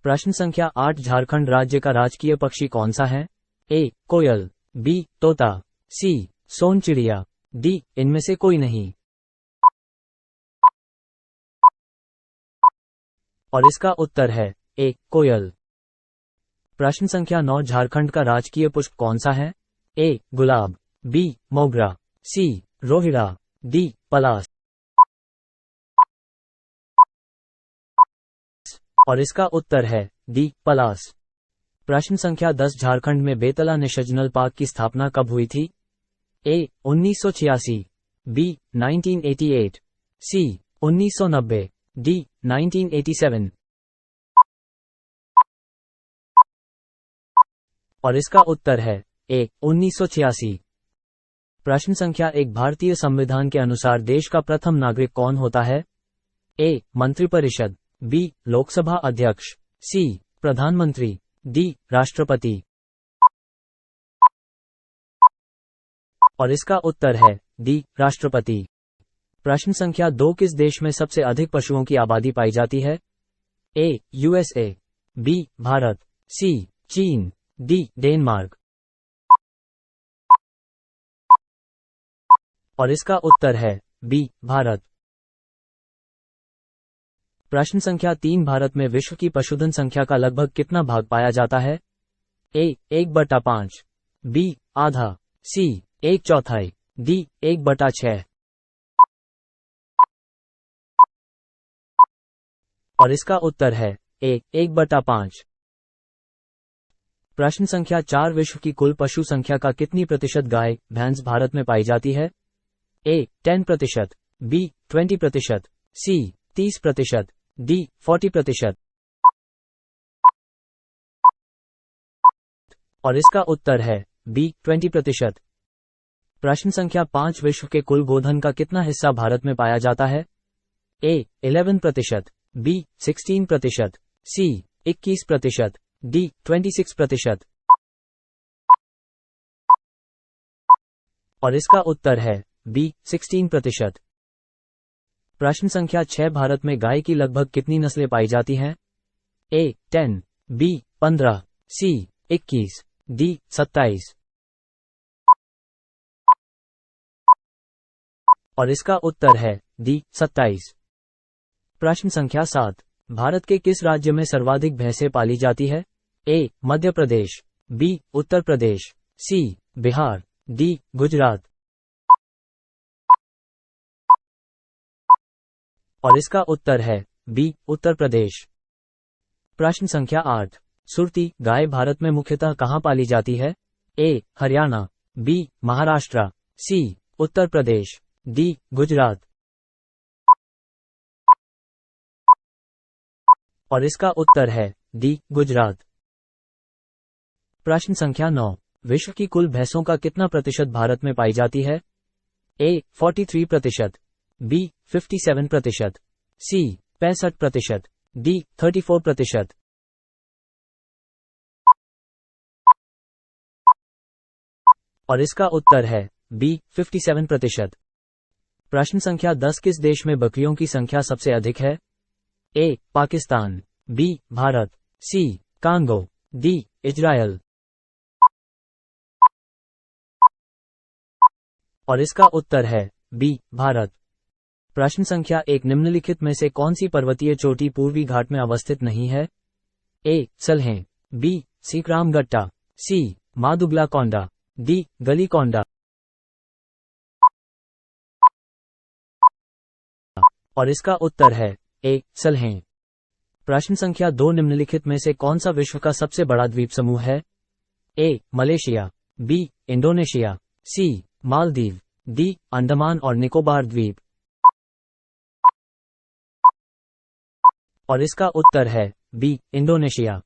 प्रश्न संख्या 8 झारखंड राज्य का राजकीय पक्षी कौन सा है? ए कोयल, बी तोता, सी सोन चिड़िया, डी इनमें से कोई नहीं। और इसका उत्तर है ए कोयल। प्रश्न संख्या 9 झारखंड का राजकीय पुष्प कौन सा है? ए गुलाब, बी मोगरा, सी रोहिड़ा, डी पलास। और इसका उत्तर है डी पलास। प्रश्न संख्या 10 झारखंड में बेतला नेशनल पार्क की स्थापना कब हुई थी? ए 1986, बी 1988, सी 1990, डी 1987। और इसका उत्तर है ए 1986। प्रश्न संख्या 1 भारतीय संविधान के अनुसार देश का प्रथम नागरिक कौन होता है? ए मंत्रिपरिषद, बी लोकसभा अध्यक्ष, सी प्रधानमंत्री, डी राष्ट्रपति। और इसका उत्तर है डी राष्ट्रपति। प्रश्न संख्या 2 किस देश में सबसे अधिक पशुओं की आबादी पाई जाती है? ए यूएसए, बी भारत, सी चीन, डी डेनमार्क। और इसका उत्तर है बी भारत। प्रश्न संख्या 3 भारत में विश्व की पशुधन संख्या का लगभग कितना भाग पाया जाता है? ए 1/5, बी आधा, सी 1/4, डी 1/6। और इसका उत्तर है ए 1/5। प्रश्न संख्या 4 विश्व की कुल पशु संख्या का कितनी प्रतिशत गाय भैंस भारत में पाई जाती है? ए 10%, बी 20%, सी 30%, डी 40%। और इसका उत्तर है बी 20%। प्रश्न संख्या 5 विश्व के कुल गोधन का कितना हिस्सा भारत में पाया जाता है? ए 11%, बी 16%, सी 21%, डी 26%। और इसका उत्तर है बी 16%। प्रश्न संख्या 6 भारत में गाय की लगभग कितनी नस्लें पाई जाती हैं? ए 10, बी 15, सी 21, डी 27। और इसका उत्तर है डी 27। प्रश्न संख्या 7 भारत के किस राज्य में सर्वाधिक भैंसें पाली जाती है? ए मध्य प्रदेश, बी उत्तर प्रदेश, सी बिहार, डी गुजरात। और इसका उत्तर है बी उत्तर प्रदेश। प्रश्न संख्या 8 सुरती गाय भारत में मुख्यतः कहां पाली जाती है? ए हरियाणा, बी महाराष्ट्र, सी उत्तर प्रदेश, डी गुजरात। और इसका उत्तर है डी गुजरात। प्रश्न संख्या 9 विश्व की कुल भैंसों का कितना प्रतिशत भारत में पाई जाती है? ए 43%, बी 57%, सी 65%, डी 34%। और इसका उत्तर है बी 57%। प्रश्न संख्या 10 किस देश में बकरियों की संख्या सबसे अधिक है? ए पाकिस्तान, बी भारत, सी कांगो, डी इजरायल। और इसका उत्तर है बी भारत। प्रश्न संख्या 1 निम्नलिखित में से कौन सी पर्वतीय चोटी पूर्वी घाट में अवस्थित नहीं है? ए सलहें, बी सीकरामगट्टा, सी मादुगलाकोंडा, डी गलीकोंडा। और इसका उत्तर है ए सलहें। प्रश्न संख्या 2 निम्नलिखित में से कौन सा विश्व का सबसे बड़ा द्वीप समूह है? A Malaysia, B Indonesia, C Maldives, D Andaman और निकोबार द्वीप। और इसका उत्तर है बी इंडोनेशिया।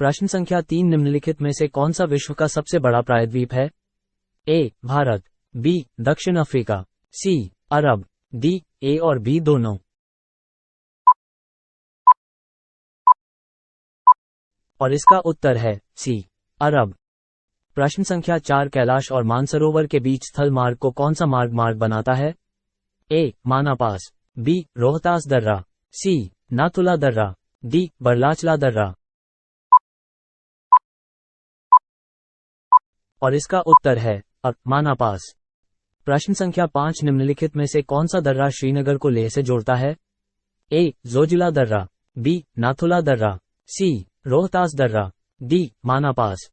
प्रश्न संख्या 3 निम्नलिखित में से कौन सा विश्व का सबसे बड़ा प्रायद्वीप है? ए भारत, बी दक्षिण अफ्रीका, सी अरब, डी ए और बी दोनों। और इसका उत्तर है सी अरब। प्रश्न संख्या 4 कैलाश और मानसरोवर के बीच स्थल मार्ग को कौन सा मार्ग बनाता है? ए माना पास, बी रोहतास दर्रा, सी नाथुला दर्रा, डी बरलाचला दर्रा। और इसका उत्तर है माना पास। प्रश्न संख्या 5 निम्नलिखित में से कौन सा दर्रा श्रीनगर को लेह से जोड़ता है? ए जोजिला दर्रा, बी नाथुला दर्रा, सी रोहतास दर्रा, डी माना पास।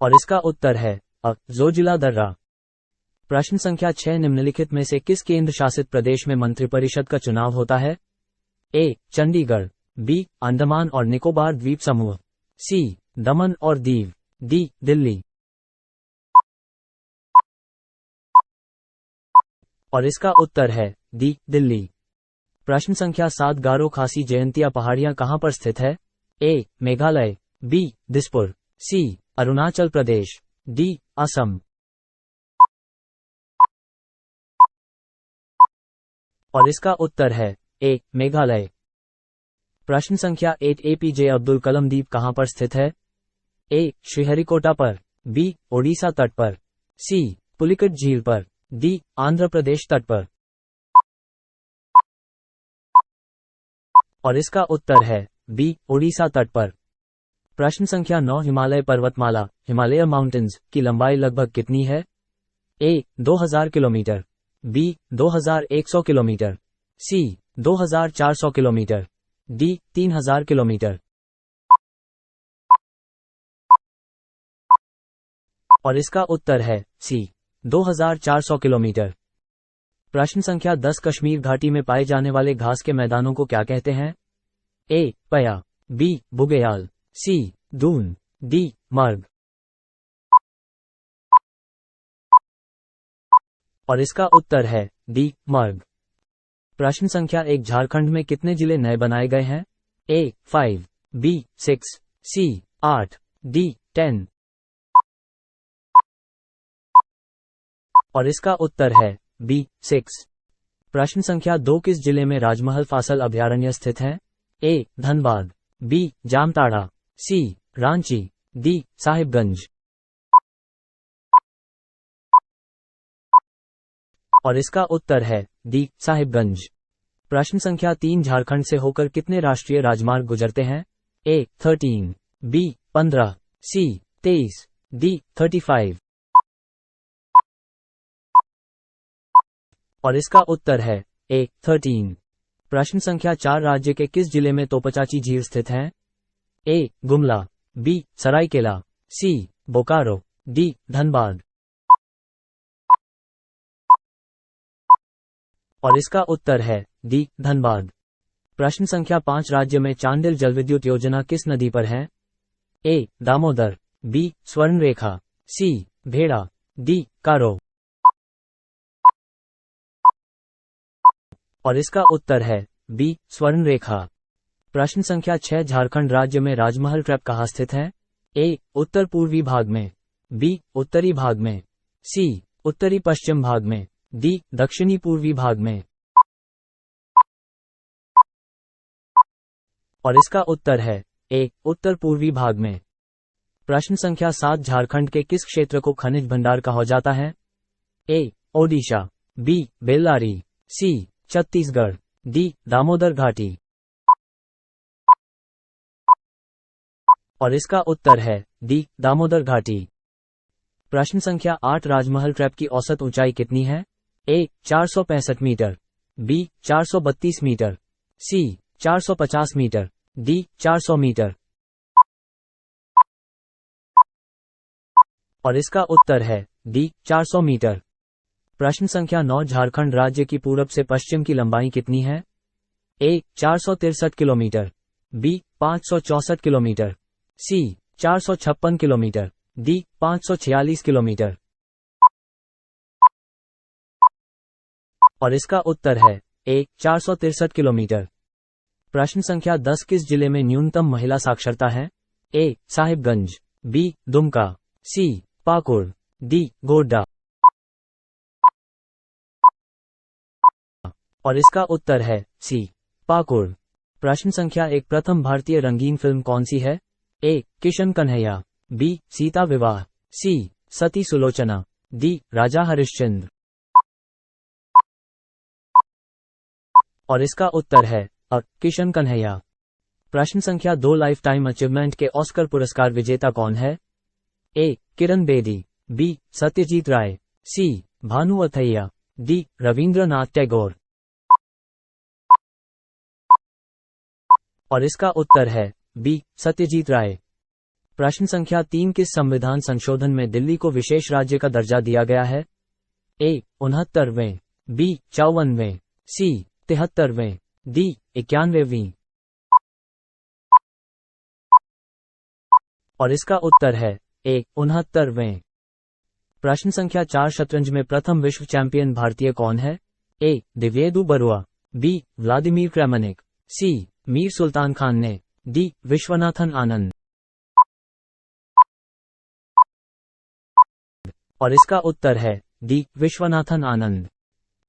और इसका उत्तर है जोजिला दर्रा। प्रश्न संख्या 6 निम्नलिखित में से किस केंद्र शासित प्रदेश में मंत्रिपरिषद का चुनाव होता है? ए चंडीगढ़, बी अंडमान और निकोबार द्वीप समूह, सी दमन और दीव, डी दिल्ली। और इसका उत्तर है डी दिल्ली। प्रश्न संख्या 7 गारो खासी जयंतिया पहाड़ियां कहां पर स्थित है? ए मेघालय, बी दिसपुर, सी अरुणाचल प्रदेश, डी असम। और इसका उत्तर है ए मेघालय। प्रश्न संख्या 8 एपीजे अब्दुल कलाम द्वीप कहां पर स्थित है? ए श्रीहरिकोटा पर, बी ओडिशा तट पर, सी पुलिकट झील पर, डी आंध्र प्रदेश तट पर। और इसका उत्तर है बी ओडिशा तट पर। प्रश्न संख्या 9 हिमालय पर्वतमाला हिमालय माउंटेन्स की लंबाई लगभग कितनी है? ए 2000 किलोमीटर, बी 2100 किलोमीटर, सी 2400 किलोमीटर, डी 3000 किलोमीटर। और इसका उत्तर है सी 2400 किलोमीटर। प्रश्न संख्या 10 कश्मीर घाटी में पाए जाने वाले घास के मैदानों को क्या कहते हैं? ए पया, बी बुगेयाल, सी दून, डी मर्ग। और इसका उत्तर है डी मर्ग। प्रश्न संख्या 1 झारखंड में कितने जिले नए बनाए गए हैं? ए 5, बी 6, सी 8, डी 10। और इसका उत्तर है बी 6। प्रश्न संख्या 2 किस जिले में राजमहल फासल अभयारण्य स्थित है? ए धनबाद, बी जामताड़ा, सी रांची, डी साहिबगंज। और इसका उत्तर है डी साहिबगंज। प्रश्न संख्या 3 झारखंड से होकर कितने राष्ट्रीय राजमार्ग गुजरते हैं? ए 13, बी 15, सी 23, डी 35। और इसका उत्तर है ए 13। प्रश्न संख्या 4 राज्य के किस जिले में तोपचाची झील स्थित है? ए गुमला, बी सरायकेला, सी बोकारो, डी धनबाद। और इसका उत्तर है डी धनबाद। प्रश्न संख्या 5 राज्य में चांडिल जलविद्युत योजना किस नदी पर है? ए दामोदर, बी स्वर्णरेखा, सी भेड़ा, डी कारो। और इसका उत्तर है बी स्वर्णरेखा। प्रश्न संख्या 6 झारखंड राज्य में राजमहल ट्रैप कहाँ स्थित है? ए उत्तर पूर्वी भाग में, बी उत्तरी भाग में, सी उत्तरी पश्चिम भाग में, डी दक्षिणी पूर्वी भाग में। और इसका उत्तर है ए उत्तर पूर्वी भाग में। प्रश्न संख्या 7 झारखंड के किस क्षेत्र को खनिज भंडार कहा जाता है? ए ओडिशा, बी बेल्लारी, सी छत्तीसगढ़, डी दामोदर घाटी। और इसका उत्तर है डी दामोदर घाटी। प्रश्न संख्या 8 राजमहल ट्रैप की औसत ऊंचाई कितनी है? ए 465 मीटर, बी 432 मीटर, सी 450 मीटर, डी 400 मीटर। और इसका उत्तर है डी 400 मीटर। प्रश्न संख्या 9 झारखंड राज्य की पूरब से पश्चिम की लंबाई कितनी है? ए 463 किलोमीटर, बी 564 किलोमीटर, सी 456 किलोमीटर, डी 546 किलोमीटर। और इसका उत्तर है ए 463 किलोमीटर। प्रश्न संख्या 10 किस जिले में न्यूनतम महिला साक्षरता है? ए साहिबगंज, बी दुमका, सी पाकुड़, डी गोड्डा। और इसका उत्तर है सी पाकुड़। प्रश्न संख्या 1 प्रथम भारतीय रंगीन फिल्म कौन सी है? ए किशन कन्हैया, बी सीता विवाह, सी सती सुलोचना, डी राजा हरिश्चंद्र। और इसका उत्तर है अ किशन कन्हैया। प्रश्न संख्या 2 लाइफ टाइम अचीवमेंट के ऑस्कर पुरस्कार विजेता कौन है? ए किरण बेदी, बी सत्यजीत राय, सी भानु अथैया, डी रविंद्रनाथ टैगोर। और इसका उत्तर है बी सत्यजीत राय। प्रश्न संख्या 3 किस संविधान संशोधन में दिल्ली को विशेष राज्य का दर्जा दिया गया है? ए 69वें, बी 54वें, सी 73वें, डी 91वीं। और इसका उत्तर है ए 69वें। प्रश्न संख्या 4 शतरंज में प्रथम विश्व चैंपियन भारतीय कौन है? ए दिव्येदु बरुआ, बी व्लादिमीर क्रैमनिक, सी मीर सुल्तान खान ने, डी विश्वनाथन आनंद। और इसका उत्तर है डी विश्वनाथन आनंद।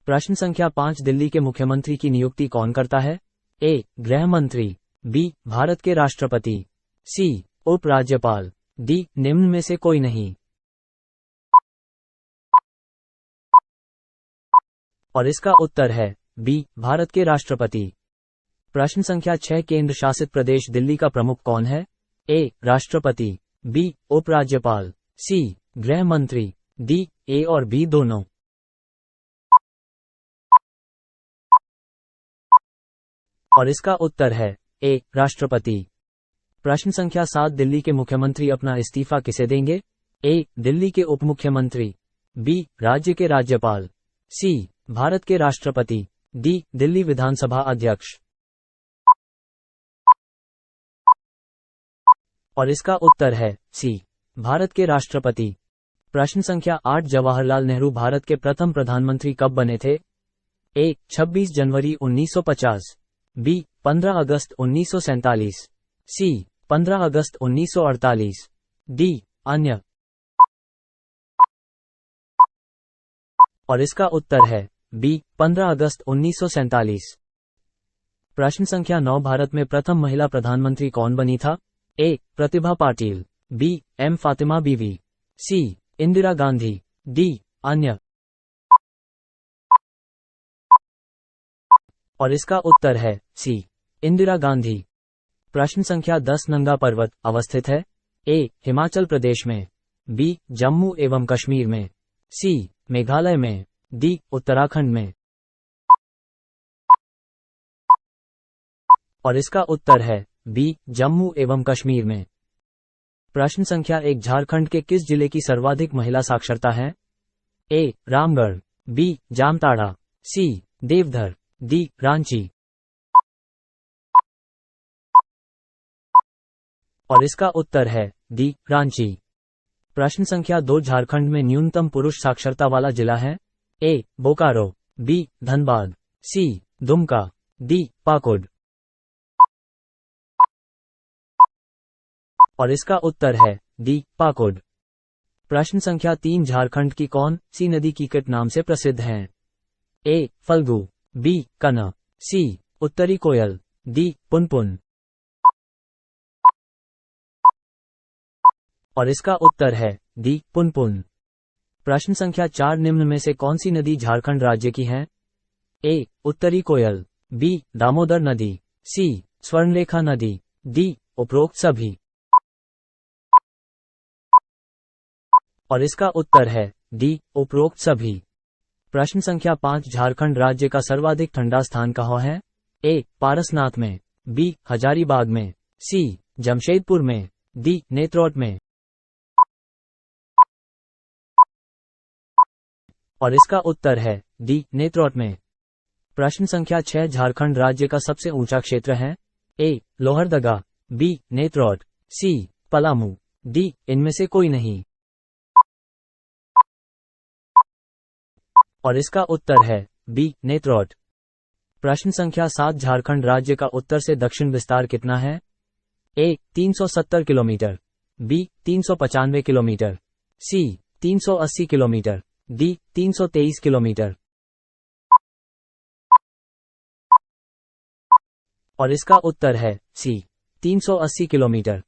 प्रश्न संख्या 5 दिल्ली के मुख्यमंत्री की नियुक्ति कौन करता है? ए गृह मंत्री, बी भारत के राष्ट्रपति, सी उप राज्यपाल, डी निम्न में से कोई नहीं। और इसका उत्तर है बी भारत के राष्ट्रपति। प्रश्न संख्या 6 केंद्र शासित प्रदेश दिल्ली का प्रमुख कौन है? ए राष्ट्रपति, बी उपराज्यपाल, सी गृह मंत्री, डी ए और बी दोनों। और इसका उत्तर है ए राष्ट्रपति। प्रश्न संख्या 7 दिल्ली के मुख्यमंत्री अपना इस्तीफा किसे देंगे? ए दिल्ली के उप मुख्यमंत्री, बी राज्य के राज्यपाल, सी भारत के राष्ट्रपति, डी दिल्ली विधानसभा अध्यक्ष। और इसका उत्तर है सी भारत के राष्ट्रपति। प्रश्न संख्या 8 जवाहरलाल नेहरू भारत के प्रथम प्रधानमंत्री कब बने थे? ए 26 जनवरी 1950, बी 15 अगस्त 1947, सी 15 अगस्त 1948, डी अन्य। और इसका उत्तर है बी 15 अगस्त 1947। प्रश्न संख्या 9 भारत में प्रथम महिला प्रधानमंत्री कौन बनी था? ए प्रतिभा पाटिल, बी एम फातिमा बीवी, सी इंदिरा गांधी, डी अन्य। और इसका उत्तर है सी इंदिरा गांधी। प्रश्न संख्या 10 नंगा पर्वत अवस्थित है? ए हिमाचल प्रदेश में, बी जम्मू एवं कश्मीर में, सी मेघालय में, डी उत्तराखंड में। और इसका उत्तर है बी जम्मू एवं कश्मीर में। प्रश्न संख्या 1 झारखंड के किस जिले की सर्वाधिक महिला साक्षरता है? ए रामगढ़, बी जामताड़ा, सी देवधर, डी रांची। और इसका उत्तर है डी रांची। प्रश्न संख्या 2 झारखंड में न्यूनतम पुरुष साक्षरता वाला जिला है? ए बोकारो, बी धनबाद, सी दुमका, डी पाकुड़। और इसका उत्तर है डी पाकुड़। प्रश्न संख्या 3 झारखंड की कौन सी नदी कीकट नाम से प्रसिद्ध है? ए फल्गु, बी कना, सी उत्तरी कोयल, डी पुनपुन। और इसका उत्तर है डी पुनपुन। प्रश्न संख्या 4 निम्न में से कौन सी नदी झारखंड राज्य की है? ए उत्तरी कोयल, बी दामोदर नदी, सी स्वर्णरेखा नदी, डी उपरोक्त सभी। और इसका उत्तर है डी उपरोक्त सभी। प्रश्न संख्या 5 झारखंड राज्य का सर्वाधिक ठंडा स्थान कहाँ है? ए पारसनाथ में, बी हजारीबाग में, सी जमशेदपुर में, डी नेत्रोट में। और इसका उत्तर है डी नेत्रोट में। प्रश्न संख्या 6 झारखंड राज्य का सबसे ऊंचा क्षेत्र है? ए लोहरदगा, बी नेत्रोट, सी पलामू, डी इनमें से कोई नहीं। और इसका उत्तर है बी नेत्रोट। प्रश्न संख्या 7 झारखंड राज्य का उत्तर से दक्षिण विस्तार कितना है? ए 370 किलोमीटर, बी 395 किलोमीटर, सी 380 किलोमीटर, डी 323 किलोमीटर। और इसका उत्तर है सी 380 किलोमीटर।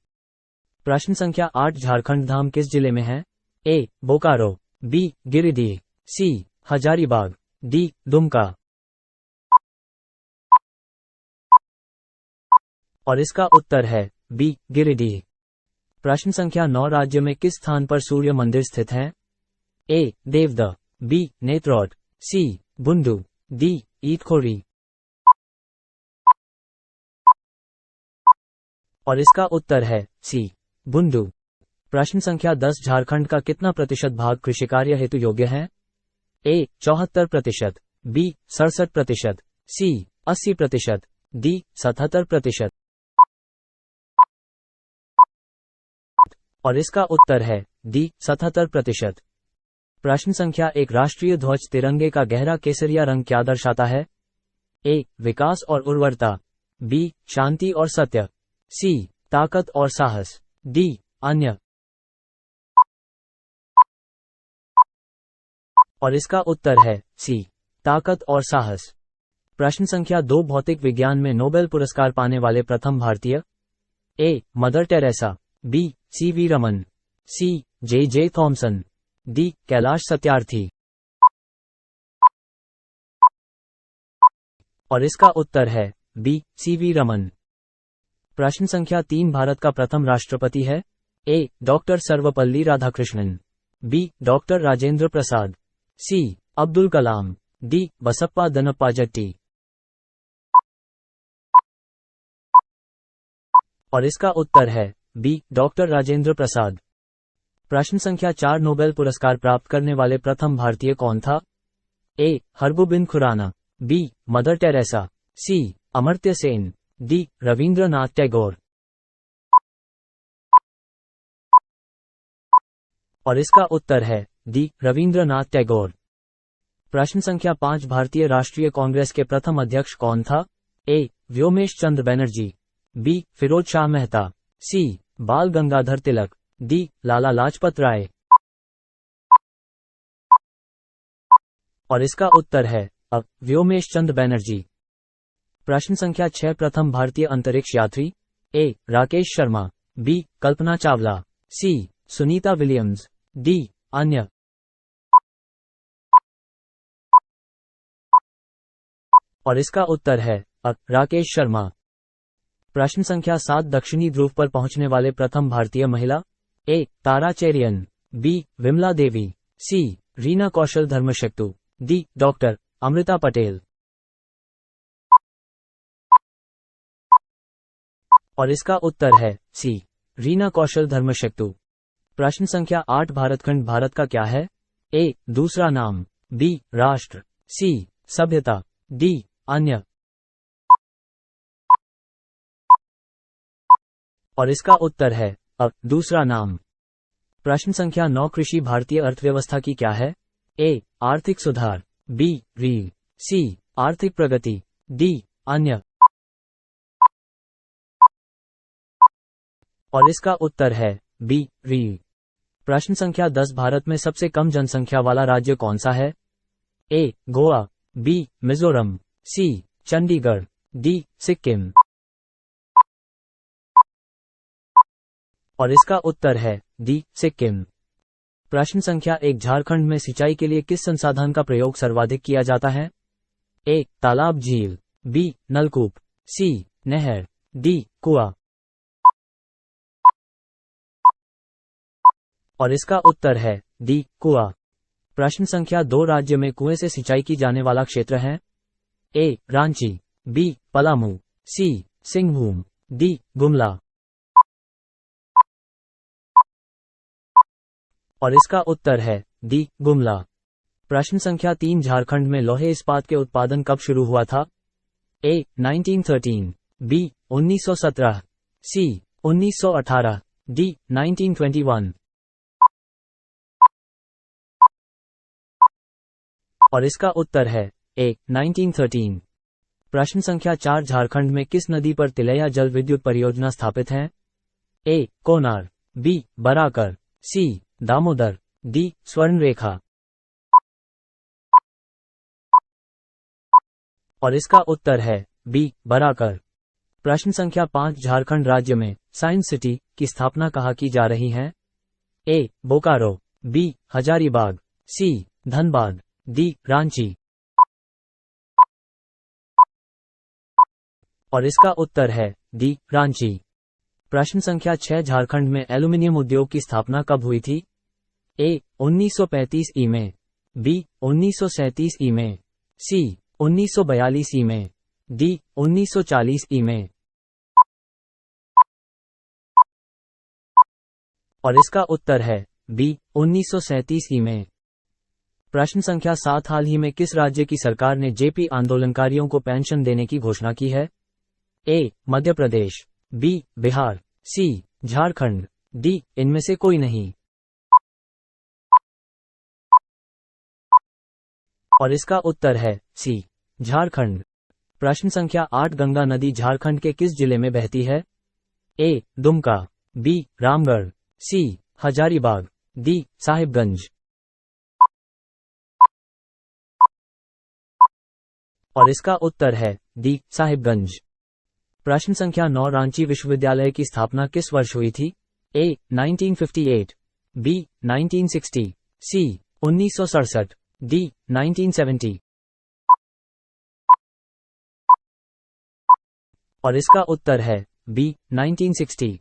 प्रश्न संख्या 8 झारखंड धाम किस जिले में है? ए बोकारो, बी गिरिडीह, सी हजारीबाग, डी दुमका। और इसका उत्तर है बी गिरिडीह। प्रश्न संख्या 9 राज्य में किस स्थान पर सूर्य मंदिर स्थित है? ए देवद, बी नेत्रोट, सी बुंडू, डी ईटखोरी। और इसका उत्तर है सी बुंडू। प्रश्न संख्या 10 झारखंड का कितना प्रतिशत भाग कृषि कार्य हेतु योग्य है? ए 74%, बी 67%, सी 80%, डी 77%। और इसका उत्तर है डी 77%। प्रश्न संख्या 1 राष्ट्रीय ध्वज तिरंगे का गहरा केसरिया रंग क्या दर्शाता है? ए विकास और उर्वरता, बी शांति और सत्य, सी ताकत और साहस, डी अन्य। और इसका उत्तर है सी ताकत और साहस। प्रश्न संख्या 2 भौतिक विज्ञान में नोबेल पुरस्कार पाने वाले प्रथम भारतीय? A Mother Teresa, B CV Raman, C J Thomson, D Kailash Satyarthi. और इसका उत्तर है बी सीवी रमन। प्रश्न संख्या 3 भारत का प्रथम राष्ट्रपति है? A doctor Sarvepalli Radhakrishnan, B doctor Rajendra Prasad, C Abdul Kalam, D Basappa Danappa Jatti. और इसका उत्तर है बी डॉक्टर राजेंद्र प्रसाद। प्रश्न संख्या 4 नोबेल पुरस्कार प्राप्त करने वाले प्रथम भारतीय कौन था? A Hargobind Khorana, B Mother Teresa, C Amartya Sen, D Rabindranath Tagore. और इसका उत्तर है डी रविंद्रनाथ टैगोर। प्रश्न संख्या 5 भारतीय राष्ट्रीय कांग्रेस के प्रथम अध्यक्ष कौन था? ए व्योमेश चंद्र बनर्जी, बी फिरोज शाह मेहता, सी बाल गंगाधर तिलक, डी लाला लाजपत राय। और इसका उत्तर है व्योमेश चंद्र बनर्जी। प्रश्न संख्या 6 प्रथम भारतीय अंतरिक्ष यात्री? ए राकेश शर्मा, बी कल्पना चावला, सी सुनीता विलियम्स, डी अन्य। और इसका उत्तर है राकेश शर्मा। प्रश्न संख्या 7 दक्षिणी ध्रुव पर पहुंचने वाले प्रथम भारतीय महिला? ए तारा चेरियन, बी विमला देवी, सी रीना कौशल धर्मशक्तु, डी डॉक्टर अमृता पटेल। और इसका उत्तर है सी रीना कौशल धर्मशक्तु। प्रश्न संख्या 8 भारतखंड भारत का क्या है? ए दूसरा नाम, बी राष्ट्र, सी सभ्यता, डी अन्य। और इसका उत्तर है दूसरा नाम। प्रश्न संख्या 9 कृषि भारतीय अर्थव्यवस्था की क्या है? ए आर्थिक सुधार, बी रीढ़, सी आर्थिक प्रगति, डी अन्य। और इसका उत्तर है बी रीढ़। प्रश्न संख्या 10 भारत में सबसे कम जनसंख्या वाला राज्य कौन सा है? ए गोवा, बी मिजोरम, सी चंडीगढ़, डी सिक्किम। और इसका उत्तर है डी सिक्किम। प्रश्न संख्या 1 झारखंड में सिंचाई के लिए किस संसाधन का प्रयोग सर्वाधिक किया जाता है? ए तालाब झील, बी नलकूप, सी नहर, डी कुआं। और इसका उत्तर है डी कुआं। प्रश्न संख्या 2 राज्य में कुएं से सिंचाई की जाने वाला क्षेत्र है? ए रांची, बी पलामू, सी सिंहभूम, डी गुमला। और इसका उत्तर है डी गुमला। प्रश्न संख्या 3 झारखंड में लोहे इस्पात के उत्पादन कब शुरू हुआ था? ए 1913, बी 1917, सी 1918, डी 1921। और इसका उत्तर है ए 1913। प्रश्न संख्या 4 झारखंड में किस नदी पर तिलैया जल विद्युत परियोजना स्थापित है? ए कोनार, बी बराकर, सी दामोदर, डी स्वर्णरेखा। और इसका उत्तर है बी बराकर। प्रश्न संख्या 5 झारखंड राज्य में साइंस सिटी की स्थापना कहाँ की जा रही है? ए बोकारो, बी हजारीबाग, सी धनबाद, डी रांची। और इसका उत्तर है डी रांची। प्रश्न संख्या 6 झारखंड में एल्यूमीनियम उद्योग की स्थापना कब हुई थी? ए 1935 ई में, बी 1937 ई में, सी 1942 ई में, डी 1940 ई में। और इसका उत्तर है बी 1937 ई में। प्रश्न संख्या 7 हाल ही में किस राज्य की सरकार ने जेपी आंदोलनकारियों को पेंशन देने की घोषणा की है? ए मध्य प्रदेश, बी बिहार, सी झारखंड, डी इनमें से कोई नहीं। और इसका उत्तर है सी झारखंड। प्रश्न संख्या 8 गंगा नदी झारखंड के किस जिले में बहती है? ए दुमका, बी रामगढ़, सी हजारीबाग, डी साहिबगंज। और इसका उत्तर है डी साहिबगंज। प्रश्न संख्या 9 रांची विश्वविद्यालय की स्थापना किस वर्ष हुई थी? ए 1958, बी 1960, सी 1967, डी 1970। और इसका उत्तर है बी 1960।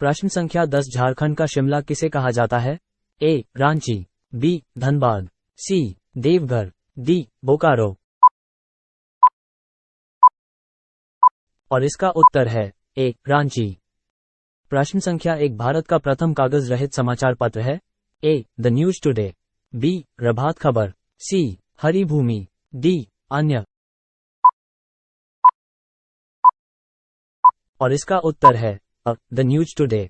प्रश्न संख्या 10, झारखंड का शिमला किसे कहा जाता है? ए रांची, बी धनबाद, सी देवघर, डी बोकारो। और इसका उत्तर है ए रांची। प्रश्न संख्या 1, भारत का प्रथम कागज रहित समाचार पत्र है? ए the news today, B Prabhat Khabar, C Hari Bhumi, D अन्य। और इसका उत्तर है द न्यूज टुडे।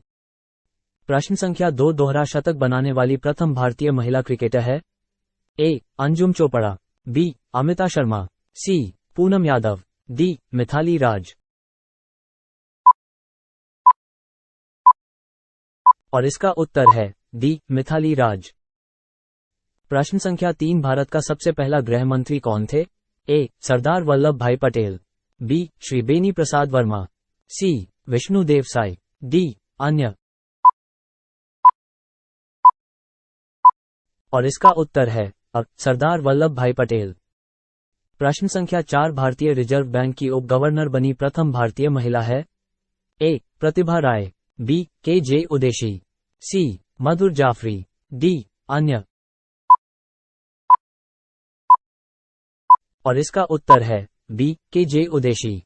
प्रश्न संख्या 2, दोहरा शतक बनाने वाली प्रथम भारतीय महिला क्रिकेटर है? ए अंजुम चोपड़ा, बी अमिता शर्मा, सी पूनम यादव, डी मिथाली राज। और इसका उत्तर है डी मिथाली राज। प्रश्न संख्या 3, भारत का सबसे पहला गृह मंत्री कौन थे? ए सरदार वल्लभ भाई पटेल, बी श्री बेनी प्रसाद वर्मा, सी विष्णु देव साई, डी अन्य। और इसका उत्तर है सरदार वल्लभ भाई पटेल। प्रश्न संख्या 4, भारतीय रिजर्व बैंक की उप गवर्नर बनी प्रथम भारतीय महिला है? ए प्रतिभा राय, बी के जे उदेशी, सी मधुर जाफरी, डी अन्य। और इसका उत्तर है बी के जे उदेशी।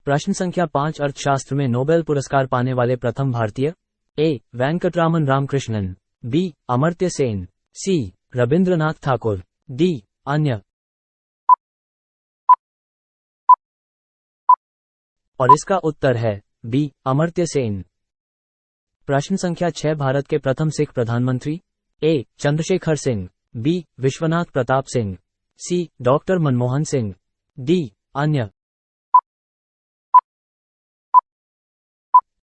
प्रश्न संख्या 5, अर्थशास्त्र में नोबेल पुरस्कार पाने वाले प्रथम भारतीय? ए वेंकटरामन रामकृष्णन, बी अमर्त्य सेन, सी रविंद्रनाथ ठाकुर, डी अन्य। और इसका उत्तर है बी अमर्त्य सेन। प्रश्न संख्या 6, भारत के प्रथम सिख प्रधानमंत्री? ए चंद्रशेखर सिंह, बी विश्वनाथ प्रताप सिंह, सी डॉक्टर मनमोहन सिंह, डी अन्य।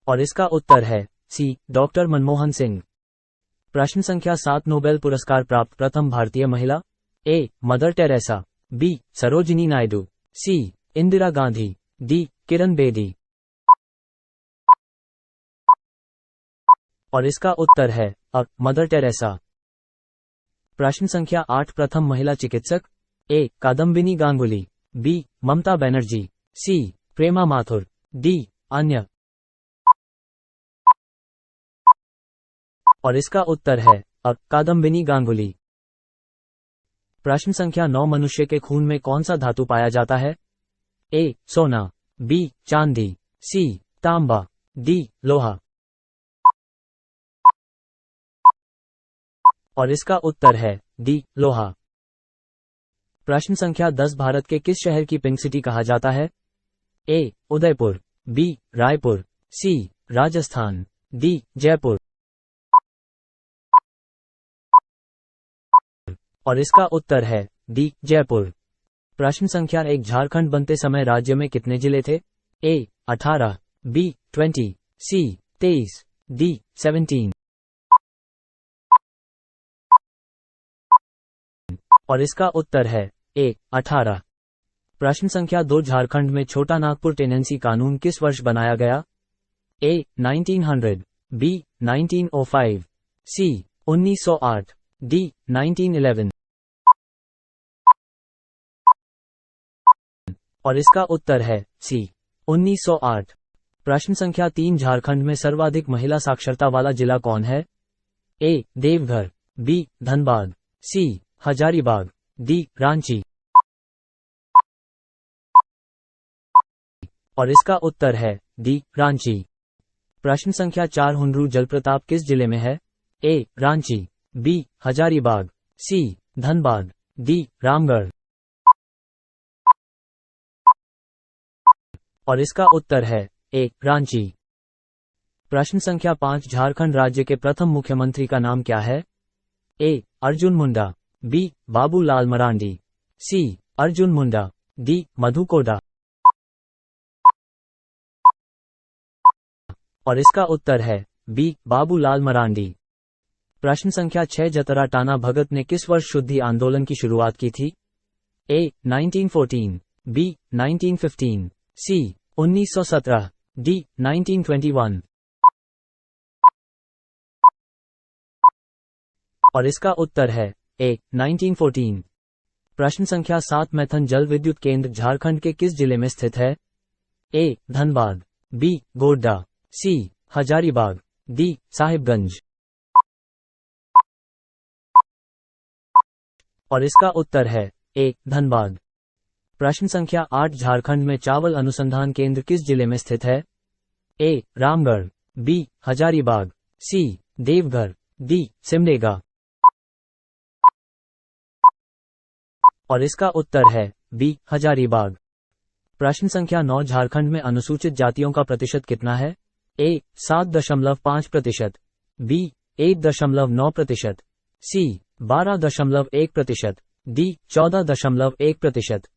और इसका उत्तर है सी डॉक्टर मनमोहन सिंह। प्रश्न संख्या 7, नोबेल पुरस्कार प्राप्त प्रथम भारतीय महिला? A Mother Teresa, B Sarojini Naidu, C Indira Gandhi, D Kiran Bedi. और इसका उत्तर है मदर टेरेसा। प्रश्न संख्या 8, प्रथम महिला चिकित्सक? ए कादम्बिनी गांगुली, बी ममता बनर्जी, सी प्रेमा माथुर, डी अन्य। और इसका उत्तर है कादम्बिनी गांगुली। प्रश्न संख्या 9, मनुष्य के खून में कौन सा धातु पाया जाता है? ए सोना, बी चांदी, सी तांबा, डी लोहा। और इसका उत्तर है डी लोहा। प्रश्न संख्या 10, भारत के किस शहर की पिंक सिटी कहा जाता है? ए उदयपुर, बी रायपुर, सी राजस्थान, डी जयपुर। और इसका उत्तर है डी जयपुर। प्रश्न संख्या 1, झारखंड बनते समय राज्य में कितने जिले थे? ए 18, बी 20, सी 23, डी 17। और इसका उत्तर है ए 18। प्रश्न संख्या 2, झारखंड में छोटा नागपुर टेनेंसी कानून किस वर्ष बनाया गया? ए 1900, बी 1905, सी 1908, डी 1911। और इसका उत्तर है सी 1908। प्रश्न संख्या 3, झारखंड में सर्वाधिक महिला साक्षरता वाला जिला कौन है? ए देवघर, बी धनबाद, सी हजारीबाग, डी रांची। और इसका उत्तर है डी रांची। प्रश्न संख्या 4, हुंडरू जलप्रपात किस जिले में है? ए रांची, बी हजारीबाग, सी धनबाद, डी रामगढ़। और इसका उत्तर है ए रांची। प्रश्न संख्या 5, झारखंड राज्य के प्रथम मुख्यमंत्री का नाम क्या है? ए अर्जुन मुंडा, बी बाबूलाल मरांडी, सी अर्जुन मुंडा, डी मधु कोड़ा। और इसका उत्तर है बी बाबूलाल मरांडी। प्रश्न संख्या 6, जतरा टाना भगत ने किस वर्ष शुद्धि आंदोलन की शुरुआत की थी? ए 1914, बी 1915, सी 1917, डी 1921। और इसका उत्तर है ए 1914। प्रश्न संख्या 7 मैथन जल विद्युत केंद्र झारखंड के किस जिले में स्थित है? ए धनबाद, बी गोड्डा, सी हजारीबाग, डी साहिबगंज। और इसका उत्तर है ए धनबाद। प्रश्न संख्या 8 झारखंड में चावल अनुसंधान केंद्र किस जिले में स्थित है? ए रामगढ़, बी हजारीबाग, सी देवघर, डी सिमडेगा। और इसका उत्तर है बी हजारीबाग। प्रश्न संख्या 9 झारखंड में अनुसूचित जातियों का प्रतिशत कितना है? ए 7.5%, बी 1.9%, सी 12.1%, डी 14.1%।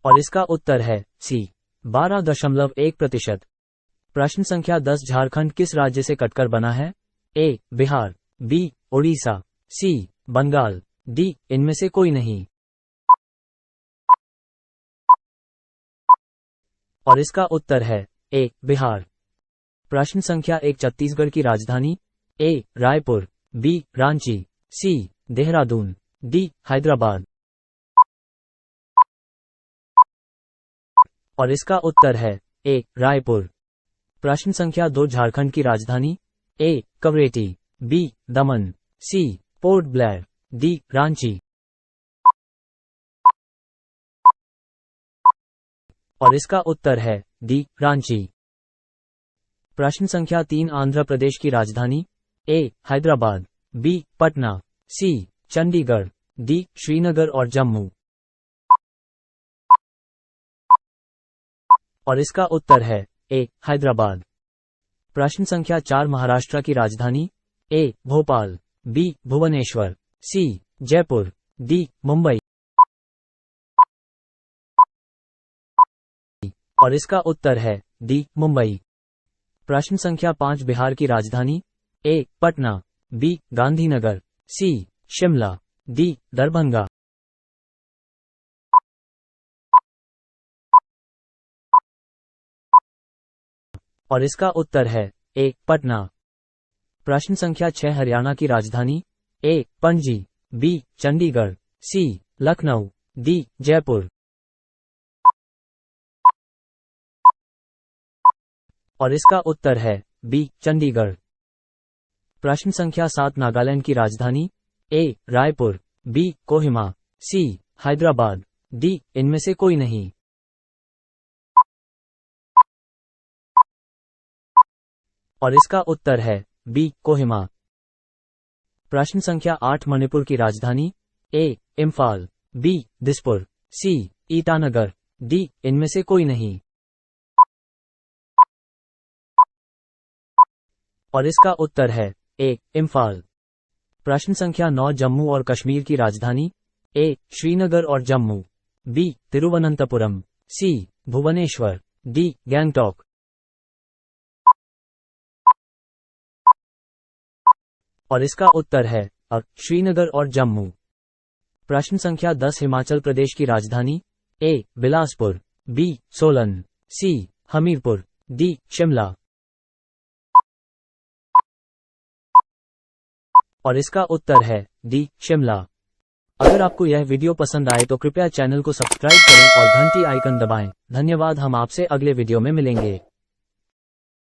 और इसका उत्तर है सी 12.1%। प्रश्न संख्या 10 झारखंड किस राज्य से कटकर बना है? ए बिहार, बी उड़ीसा, सी बंगाल, डी इनमें से कोई नहीं। और इसका उत्तर है ए बिहार। प्रश्न संख्या 1 छत्तीसगढ़ की राजधानी? ए रायपुर, बी रांची, सी देहरादून, डी हैदराबाद। और इसका उत्तर है ए रायपुर। प्रश्न संख्या 2 झारखंड की राजधानी? ए कवरेटी, बी दमन, सी पोर्ट ब्लेयर, डी रांची। और इसका उत्तर है डी रांची। प्रश्न संख्या 3 आंध्र प्रदेश की राजधानी? ए हैदराबाद, बी पटना, सी चंडीगढ़, डी श्रीनगर और जम्मू। और इसका उत्तर है ए हैदराबाद। प्रश्न संख्या 4 महाराष्ट्र की राजधानी? ए भोपाल, बी भुवनेश्वर, सी जयपुर, डी मुंबई। और इसका उत्तर है डी मुंबई। प्रश्न संख्या 5 बिहार की राजधानी? ए पटना, बी गांधीनगर, सी शिमला, डी दरभंगा। और इसका उत्तर है ए पटना। प्रश्न संख्या 6 हरियाणा की राजधानी? ए पणजी, बी चंडीगढ़, सी लखनऊ, डी जयपुर। और इसका उत्तर है बी चंडीगढ़। प्रश्न संख्या 7 नागालैंड की राजधानी? ए रायपुर, बी कोहिमा, सी हैदराबाद, डी इनमें से कोई नहीं। और इसका उत्तर है बी कोहिमा। प्रश्न संख्या 8 मणिपुर की राजधानी? ए इम्फाल, बी दिसपुर, सी ईटानगर, डी इनमें से कोई नहीं। और इसका उत्तर है ए इम्फाल। प्रश्न संख्या 9 जम्मू और कश्मीर की राजधानी? ए श्रीनगर और जम्मू, बी तिरुवनंतपुरम, सी भुवनेश्वर, डी गैंगटॉक। और इसका उत्तर है श्रीनगर और जम्मू। प्रश्न संख्या 10 हिमाचल प्रदेश की राजधानी? ए बिलासपुर, बी सोलन, सी हमीरपुर, डी शिमला। और इसका उत्तर है डी शिमला। अगर आपको यह वीडियो पसंद आए तो कृपया चैनल को सब्सक्राइब करें और घंटी आइकन दबाएं। धन्यवाद। हम आपसे अगले वीडियो में मिलेंगे।